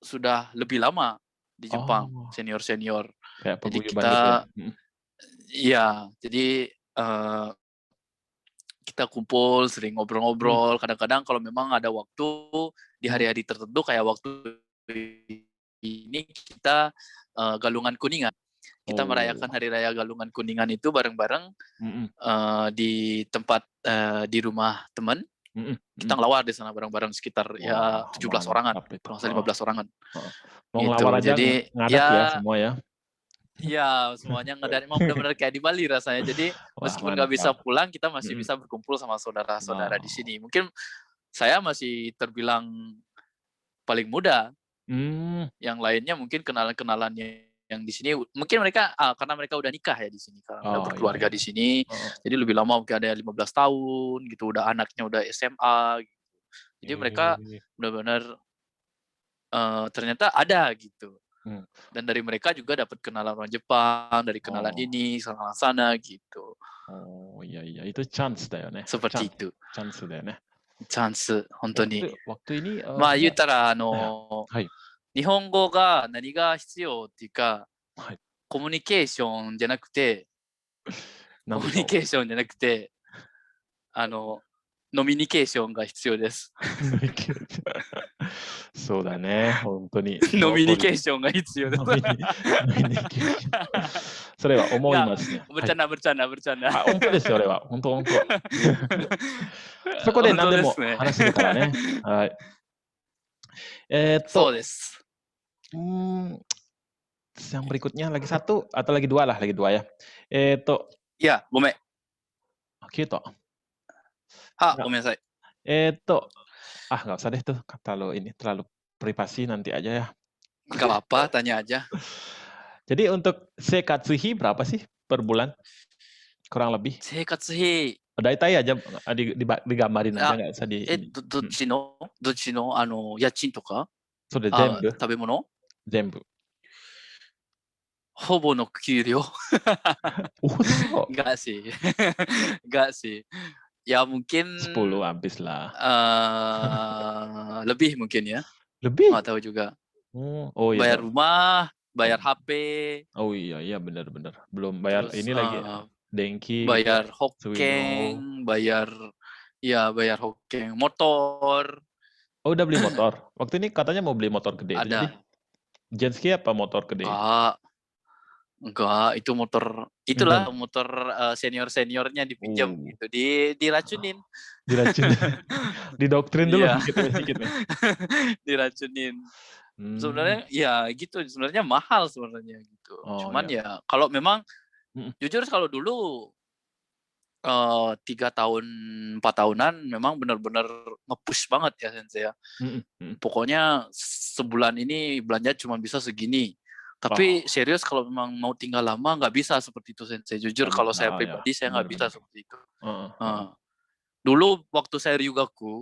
sudah lebih lama di あ、Jepang, ああ。senior-senior. Kayak Jadi paguyuban gitu ya? kita Mhm. iya, jadi kita kumpul, sering Mhm ngobrol-ngobrol. Kadang-kadang kalau memang ada waktu di mhm. hari-hari tertentu kayak waktu ini kita Galungan Kuningan. Kita Oh, merayakan hari raya Galungan Kuningan itu bareng-bareng mhm di tempat di rumah teman. mhm Kita mhm. ngelawar di sana bareng-bareng sekitar ya Wah, 17 orangan, mantap itu. kurang lebih Heeh 15 orangan heeh. Mau ngelawar gitu. aja Jadi ngadat ya ya semua ya? ya semuanya ngedar emang benar-benar kayak di Bali rasanya. Jadi Wah, meskipun nggak bisa mantap. pulang, kita masih Mhm. bisa berkumpul sama saudara-saudara di Wow. sini. Mungkin saya masih terbilang paling muda, Mmm, yang lainnya mungkin kenalan-kenalannya yang di sini mungkin mereka karena mereka udah nikah ya di sini, karena udah oh, iya berkeluarga iya. di sini, Heeh. jadi lebih lama mungkin ada yang 15 tahun gitu, udah anaknya udah SMA gitu. Jadi mereka Eh, benar-benar ternyata ada gitu. mmm. Dan dari mereka juga dapat kenalan orang Jepang, dari kenalan Oh ini, kenalan sana gitu. oh, iya iya. Itu chance だよね。Seperti itu. チャンスだよね。チャンス、本当に。waktu ini, まあ言 Mbak ったら、ya? はい、日本語が何が必要っていうか、はい。コミュニケーションじゃなくて、コミュニなんでしょう？ケーションじゃなくて、ノミニケーションが必要です。ノミニケーション。そうだね、本当に。そノミの通り。ニケーションが必要です。ノミニケーション。それは思いますね。はい。bercanda。本当ですよ、俺は。本当本当。そこで本何でも当ですね。話せるからね。はい。そう Eto, です。mmm, yang berikutnya lagi 1 atau lagi 2 lah, lagi 2 ya. Eto, いや、ごめん。Kyoto. は、Nggak, ごめんなさい。Eto, nggak usah deh tuh, terlalu ini, terlalu privasi nanti aja ya. Nggak apa-apa, tanya aja. Jadi untuk Seikatsuhi berapa sih per bulan? Kurang lebih? 生活費、Daitay aja, digambarin aja あ、nggak usah di ini. どっ Mhm. ちの家賃とか Zenbu? 食べ物 Zenbu. ほぼの給料 Uso, Enggak sih. Enggak sih. Ya mungkin 10 habis lah. lebih mungkin ya. Nggak Lebih? tahu juga. Oh ya Bayar rumah, bayar oh. HP, Oh iya benar benar. Belum bayar terus ini lagi ya, Denki gitu ya, bayar Suino. hokeng, bayar hokeng motor, Oh udah beli motor? Waktu ini katanya mau beli motor gede itu jadi? ada. Genski apa motor gede? Enggak, enggak, itu motor itulah Intan? motor senior-seniornya dipinjam Uh, gitu, diracunin. diracun, didoktrin dulu Iya. sedikit demi sedikit nih. Diracunin. Mmm, Sebenarnya ya gitu, sebenarnya mahal sebenarnya gitu. oh Cuman ya, ya kalau memang mhm jujur kalau dulu 3 tahun, 4 tahunan memang benar-benar nge-push banget ya Sensei ya. mhm mhm. Pokoknya sebulan ini belanja cuma bisa segini. Tapi Oh, serius kalau memang mau tinggal lama nggak bisa seperti itu Sensei. Jujur nggak kalau bisa, saya oh ya, pribadi saya benar nggak bisa benar. seperti itu. Heeh heeh, Heeh. Dulu waktu saya Ryugaku,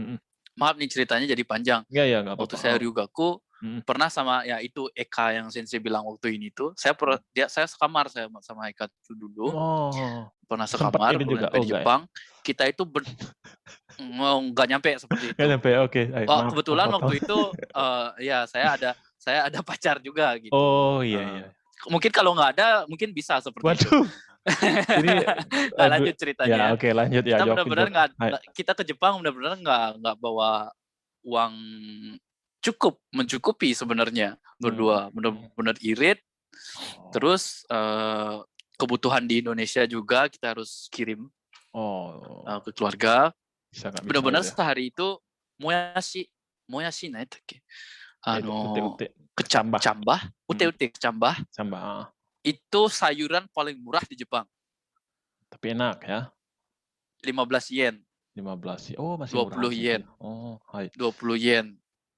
mhm. maaf nih ceritanya jadi panjang. Iya nggak Waktu apa-apa, saya Ryugaku mhm. pernah sama ya itu Eka yang Sensei bilang waktu ini tuh, Mhm. saya sekamar saya sama Eka itu dulu, Oh, pernah sempet sekamar ini belum juga? nyampe Oh di enggak ya? Jepang. Kita itu nggak nyampe seperti Nggak itu. nyampe ya? Oke, maaf Kebetulan potong. waktu itu ya saya ada pacar juga gitu. Oh, iya Eh, iya. mungkin kalau nggak ada mungkin bisa seperti itu. Waduh, ini, Nah lanjut ceritanya ya ya. oke lanjut ya, Kita jawabin benar-benar jawabin. kita ke Jepang benar-benar nggak bawa uang mencukupi sebenarnya Mhm berdua, mhm. benar-benar irit. Oh Terus kebutuhan di Indonesia juga kita harus kirim oh, ke keluarga. bisa nggak bisa Benar-benar gitu ya? sehari itu moyashi, moyashi nah itu Itu ute-ute, kecambah kecambah, mhm, ute-ute kecambah kecambah, heeh, itu sayuran paling murah di Jepang, tapi enak ya, 15 yen, 15 sih. Oh masih murah 20 gitu ya? yen, Oh, hai. 20 yen.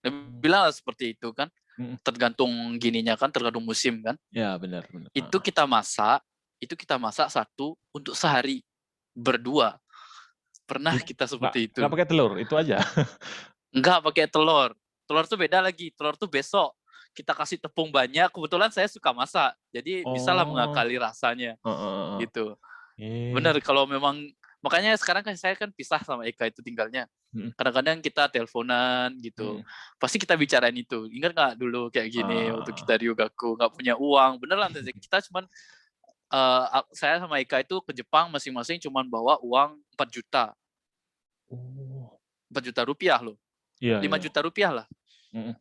Mmm, Bilang seperti itu kan, mhm, tergantung gininya kan, tergantung musim kan. iya bener bener, Itu heeh. kita masak, satu untuk sehari, berdua. Pernah Itu kita nggak seperti itu. nggak pakai telur, itu aja? Enggak pakai telur. Telur tuh beda lagi, telur tuh besok. Kita kasih tepung banyak, kebetulan saya suka masak, jadi bisalah Oh, mengakali rasanya, heeh heeh. gitu. Eh, Bener kalau memang makanya sekarang kan saya kan pisah sama Eka itu tinggalnya. mhm Kadang-kadang kita teleponan gitu. mhm. Pasti kita bicarain itu. Ingat nggak dulu kayak gini waktu Ah, kita di Ryugaku nggak punya uang. Beneran kita cuman saya sama Eka itu ke Jepang masing-masing cuman bawa uang 4 juta. oh, 4 juta rupiah loh. iya 5 iya, juta rupiah lah. mhm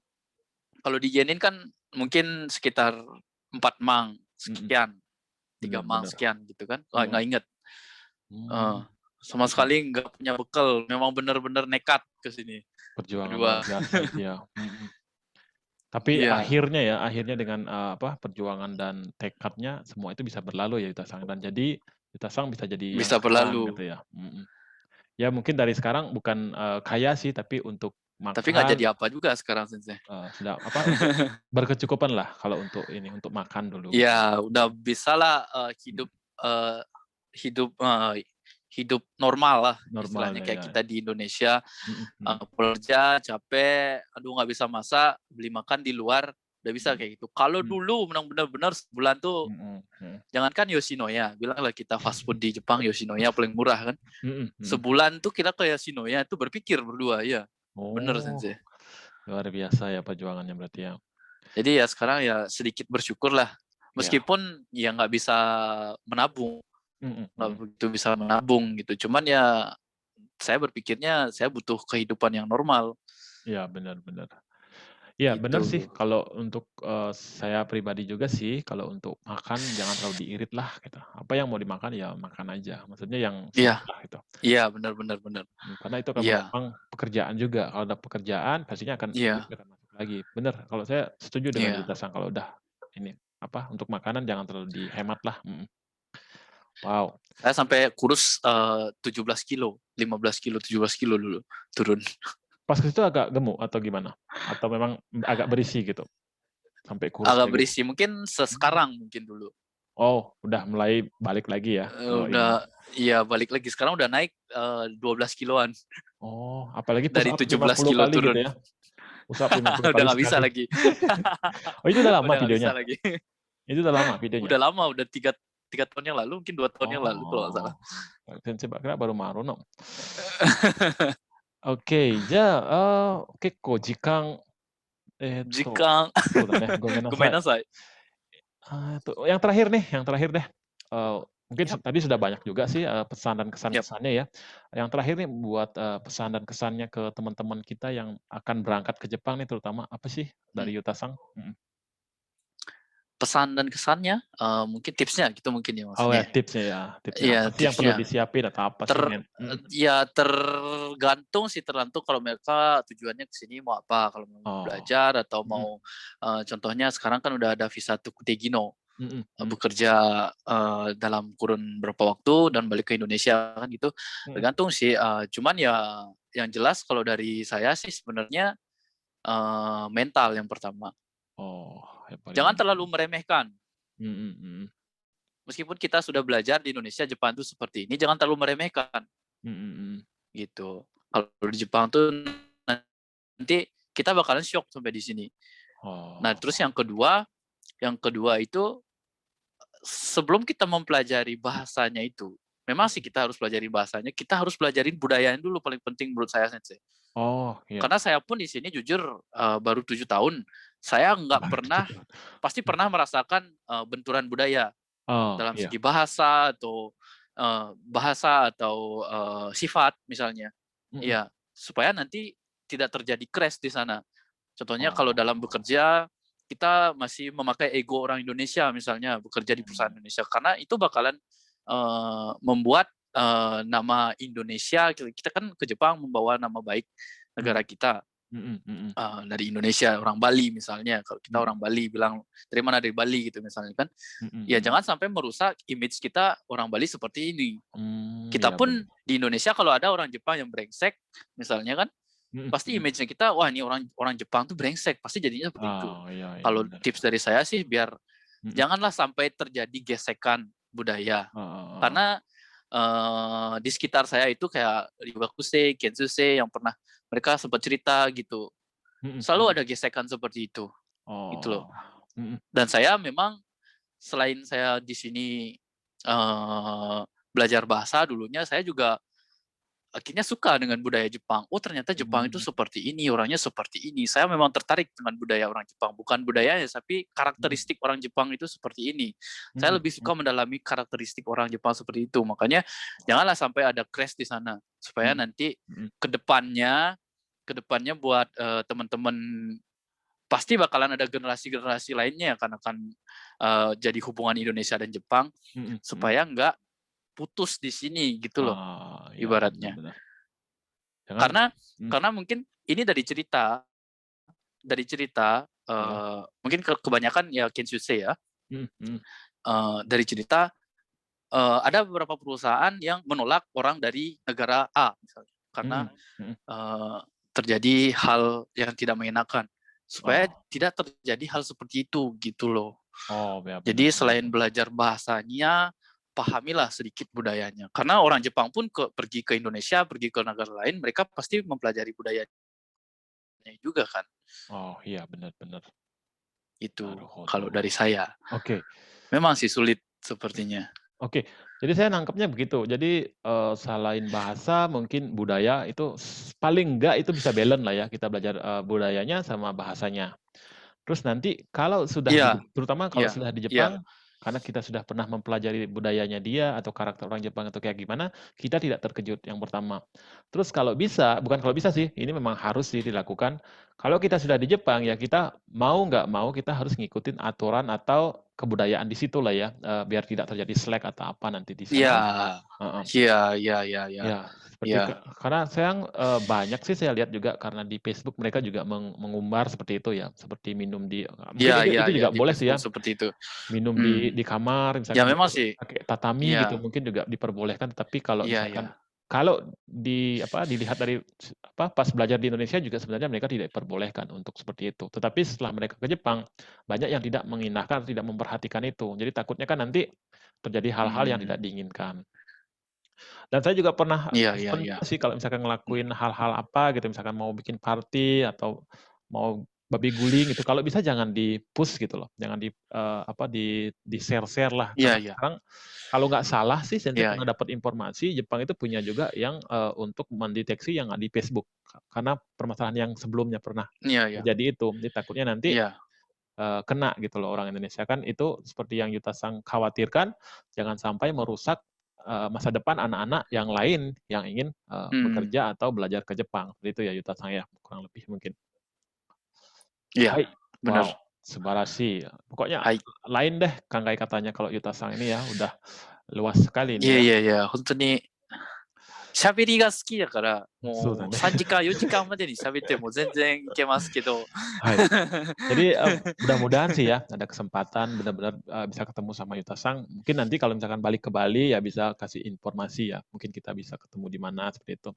Kalau di yenin kan mungkin sekitar 4 mang mhm, sekian, 3 bener mang bener, sekian gitu kan. mhm, Nggak inget. Eh, mmm, sama bisa sekali nggak punya bekal, memang bener-bener nekat ke sini perjuangan luar berdua. biasa itu ya, mhm. Tapi Iya, akhirnya dengan, perjuangan dan tekadnya semua itu bisa berlalu ya Yuta Sang, dan jadi Yuta Sang bisa jadi yang bisa sekarang berlalu. gitu ya, mhm. Ya mungkin dari sekarang bukan, kaya sih, tapi untuk Tapi nggak makan, jadi apa juga sekarang Sensei. sudah untuk berkecukupan lah kalau untuk ini, untuk makan dulu gitu. Ya udah bisalah Mhm, eee, hidup hidup normal lah normal istilahnya ya kayak ya, kita di Indonesia, mhm mhm kerja capek, aduh nggak bisa masak, beli makan di luar, udah bisa mhm kayak gitu. Kalau mhm dulu memang benar-benar sebulan tuh mhm mhm jangankan Yoshinoya, bilanglah kita fast food di Jepang Yoshinoya paling murah kan. mhm mhm. Sebulan tuh kita ke Yoshinoya tuh berpikir berdua, ya bener Oh, Sensei. luar biasa ya perjuangannya berarti ya. Jadi ya sekarang ya sedikit bersyukur lah. Iya, Meskipun ya nggak bisa menabung, mhm nggak mhm. begitu bisa menabung gitu. Cuman ya saya berpikirnya saya butuh kehidupan yang normal. Iya benar benar. Iya benar gitu. sih kalau untuk, saya pribadi juga sih kalau untuk makan jangan terlalu diirit lah gitu. Apa yang mau dimakan ya makan aja, maksudnya yang Iya sehat lah gitu. iya, benar benar benar. Karena itu akan Iya menopang pekerjaan juga, kalau ada pekerjaan pastinya akan duit iya akan masuk lagi. Bener, kalau saya setuju dengan iya. Yuta Sang kalau udah ini, apa, untuk makanan jangan terlalu dihemat lah, Wow, Saya sampai kurus, 17 kilo, 15 kilo, 17 kilo dulu turun. pas ke situ agak gemuk atau gimana? Atau memang agak berisi gitu, sampai Agak kurusnya gitu? berisi, mungkin Mmm. sekarang mungkin dulu. Oh, udah mulai balik lagi ya kalau ininya? Udah iya balik lagi, sekarang udah naik, 12 kiloan, Oh, apalagi push dari up 17 50 kilo kali gitu turun. ya? Push up 50 Udah kali nggak bisa sekali. lagi. Oh, itu udah lama Udah nggak bisa videonya? lagi. Itu udah lama videonya? Udah lama, udah 3 tahun yang lalu, mungkin 2 tahun yang lalu kalau nggak salah. Oh, Sensei Mbak kira baru Marono. Oke, Kekko, Jika そうだね、ごめんなさい。ごめんなさい. Yang terakhir nih, yang terakhir deh, mungkin Yap, tadi sudah banyak juga sih, pesan dan yap. kesan-kesannya ya. Yang terakhir nih buat, pesan dan kesannya ke teman-teman kita yang akan berangkat ke Jepang nih terutama, apa sih Mmm, dari Yuta-san? pesan dan kesannya, mungkin tipsnya gitu mungkin ya Oh ya maksudnya ya? tipsnya ya, tipsnya Iya apa sih yang perlu tipsnya. disiapin atau apa sih Ya tergantung sih, tergantung kalau mereka tujuannya ke sini mau apa, kalau mau Oh, belajar atau mhm, mau, contohnya sekarang kan udah ada visa Tukutegino, mhm mhm, bekerja, dalam kurun berapa waktu dan balik ke Indonesia kan gitu, mhm. tergantung sih, cuman ya yang jelas kalau dari saya sih sebenarnya, mental yang pertama. Oh, yang paling Jangan terlalu penting. meremehkan, Mhm mhm, meskipun kita sudah belajar di Indonesia, Jepang itu seperti ini, jangan terlalu meremehkan, mhm mhm. gitu. Kalau di Jepang tuh nanti kita bakalan syok sampai di sini. Nah, terus Oh, yang kedua itu sebelum kita mempelajari bahasanya itu, memang sih mhm. kita harus pelajari bahasanya, kita harus pelajarin budayanya dulu paling penting menurut saya Sensei. Oh, iya. Karena saya pun di sini jujur, baru 7 tahun, saya nggak Baru 7 pernah tahun. pasti pernah merasakan, benturan budaya Oh, dalam iya. segi bahasa atau, sifat misalnya. Mhm. Iya, supaya nanti tidak terjadi crash di sana. Contohnya kalau dalam Oh, bekerja, kita masih memakai ego orang Indonesia misalnya, bekerja di perusahaan mhm, Indonesia, karena itu bakalan, membuat, nama Indonesia kita kan ke Jepang membawa nama baik negara mhm, kita, mhm mhm, dari Indonesia, orang Bali misalnya, kalau kita mhm, orang Bali bilang, "Dari mana?" "Dari Bali," gitu misalnya kan. mhm Ya mhm. jangan sampai merusak image kita orang Bali seperti ini. Kita Iya pun bener. di Indonesia kalau ada orang Jepang yang brengsek misalnya kan, Mhm pasti mhm. image-nya kita, wah ini orang orang Jepang tuh brengsek, pasti jadinya seperti itu. Oh, iya iya Kalau bener. tips dari saya sih biar Mhm. janganlah sampai terjadi gesekan budaya. Heeh heeh. Karena, di sekitar saya itu kayak Ryugakusei, Kensuse yang pernah mereka sempat cerita gitu, Mhm selalu mhm. ada gesekan seperti itu, gitu loh. Oh. Mhm. Dan saya memang selain saya di sini, eee, belajar bahasa dulunya, saya juga akhirnya suka dengan budaya Jepang. Oh ternyata Jepang itu Mmm, seperti ini, orangnya seperti ini. Saya memang tertarik dengan budaya orang Jepang, bukan budayanya, tapi mhm, karakteristik orang Jepang itu seperti ini. Saya mhm lebih suka mhm, mendalami karakteristik orang Jepang seperti itu. Makanya janganlah sampai ada crash di sana, supaya mhm nanti mhm. ke depannya buat, teman-teman pasti bakalan ada generasi-generasi lainnya yang akan, jadi hubungan Indonesia dan Jepang, Mhm mhm. supaya nggak putus di sini gitu loh, Ah, iya bener ibaratnya. bener. Jangan Karena mhm, karena mungkin ini dari cerita, iya. mungkin kebanyakan ya Kenshusei ya, Mhm mhm. dari cerita, ada beberapa perusahaan yang menolak orang dari negara A misalnya, karena, Mhm mhm. eee, terjadi hal yang tidak mengenakan, supaya Oh tidak terjadi hal seperti itu, gitu loh. oh, ya bener Jadi bener selain bener. belajar bahasanya, pahamilah sedikit budayanya. Karena orang Jepang pun pergi ke Indonesia, pergi ke negara lain, mereka pasti mempelajari budayanya juga kan. Oh, iya bener bener. Itu kalau dari Naruhodo. saya. Oke Memang sih sulit sepertinya. oke. Jadi saya nangkepnya begitu. Jadi, selain bahasa mungkin budaya itu paling enggak itu bisa balance lah ya kita belajar, budayanya sama bahasanya. Terus nanti kalau sudah Iya terutama kalau iya sudah di iya Jepang, karena kita sudah pernah mempelajari budayanya dia atau karakter orang Jepang itu kayak gimana, kita tidak terkejut yang pertama. Terus kalau bisa, bukan kalau bisa sih, ini memang harus sih dilakukan. Kalau kita sudah di Jepang ya kita mau nggak mau kita harus ngikutin aturan atau kebudayaan di situ lah ya, biar tidak terjadi slack atau apa nanti di い sana. や Heeh. ー、いやいやいやいや、Ya, い seperti や、karena sayang, banyak sih saya lihat juga karena di Facebook mereka juga mengumbar seperti itu ya, seperti minum di い mungkin やい itu やいや、juga di boleh sih Facebook ya, seperti itu. minum Hmm. di kamar Ya misalkan memang gitu, sih. pakai tatami gitu Iya, mungkin juga diperbolehkan, tapi kalau iya iya. misalkan kalau dilihat dari pas belajar di Indonesia juga sebenarnya mereka tidak diperbolehkan untuk seperti itu. Tetapi setelah mereka ke Jepang, banyak yang tidak mengindahkan, tidak memperhatikan itu. Jadi takutnya kan nanti terjadi hal-hal yang tidak diinginkan. Dan saya juga pernah Iya iya iya. sebentar sih kalau misalkan ngelakuin hal-hal apa gitu, misalkan mau bikin party atau mau babi guling gitu, kalau bisa jangan di-push gitu loh, jangan di-share-share lah. Iya Karena iya. sekarang kalau nggak salah sih saya Iya pernah iya. dapat informasi Jepang itu punya juga yang, untuk mendeteksi yang di Facebook. Karena permasalahan yang sebelumnya pernah Iya iya. terjadi itu. Jadi takutnya nanti, Iya. kena gitu loh orang Indonesia. Kan itu seperti yang Yuta-san khawatirkan, jangan sampai merusak, masa depan anak-anak yang lain yang ingin, Hmm. bekerja atau belajar ke Jepang. Seperti itu ya Yuta-san ya, kurang lebih mungkin. Iya, Hai, benar. wow, subarashi. Pokoknya Hai. lain deh kangkai katanya kalau Yuta-san ini ya, udah luas sekali い ini や ya. いやいや、本当に喋りが好きだから、そうだね。もう3時間、4時間までに喋っても全然いけますけど。Hai. Jadi, mudah-mudahan sih ya ada kesempatan benar-benar, bisa ketemu sama Yuta-san. Mungkin nanti kalau misalkan balik ke Bali ya bisa kasih informasi ya, mungkin kita bisa ketemu di mana seperti itu.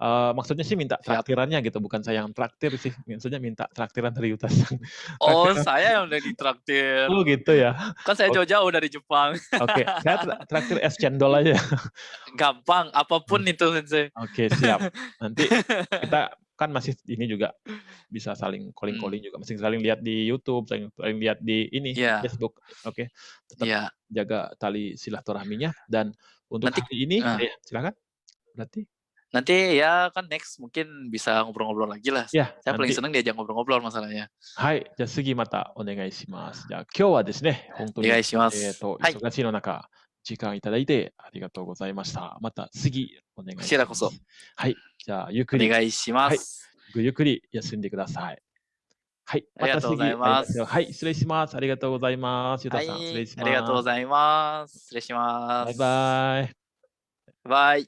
Maksudnya sih minta Siap. traktirannya gitu, bukan saya yang traktir sih, maksudnya minta traktiran dari Yuta-san. Oh, Traktiran saya yang udah ditraktir. oh gitu ya? Kan saya Ok jauh-jauh dari Jepang. oke, saya traktir es cendol aja. Gampang, apapun itu Sensei. Oke, siap. Nanti kita kan masih ini juga bisa saling calling-calling juga, masih saling lihat di YouTube, saling lihat di ini, di Iya. Facebook. Oke, tetap Iya. jaga tali silaturahminya dan untuk Nanti hari ini silakan, berarti? nanti ya kan next mungkin bisa ngobrol-ngobrol lagi lah. Ya, Saya paling nanti. seneng diajak ngobrol-ngobrol masalahnya. はい、じゃあ次またお願いします。じゃあ今日はですね、本当に、お願いします。はい。忙しいの中、時間いただいてありがとうございました。また次お願いします。こちらこそ。はい、じゃあゆっくおり、願いしまはい、す。ごゆっくり休んでください。はい、ありがとうございます。はい、失礼します。ありがとうございます。ゆたさん、失礼します。ありがとうございます。失礼します。バイバイ。バイ。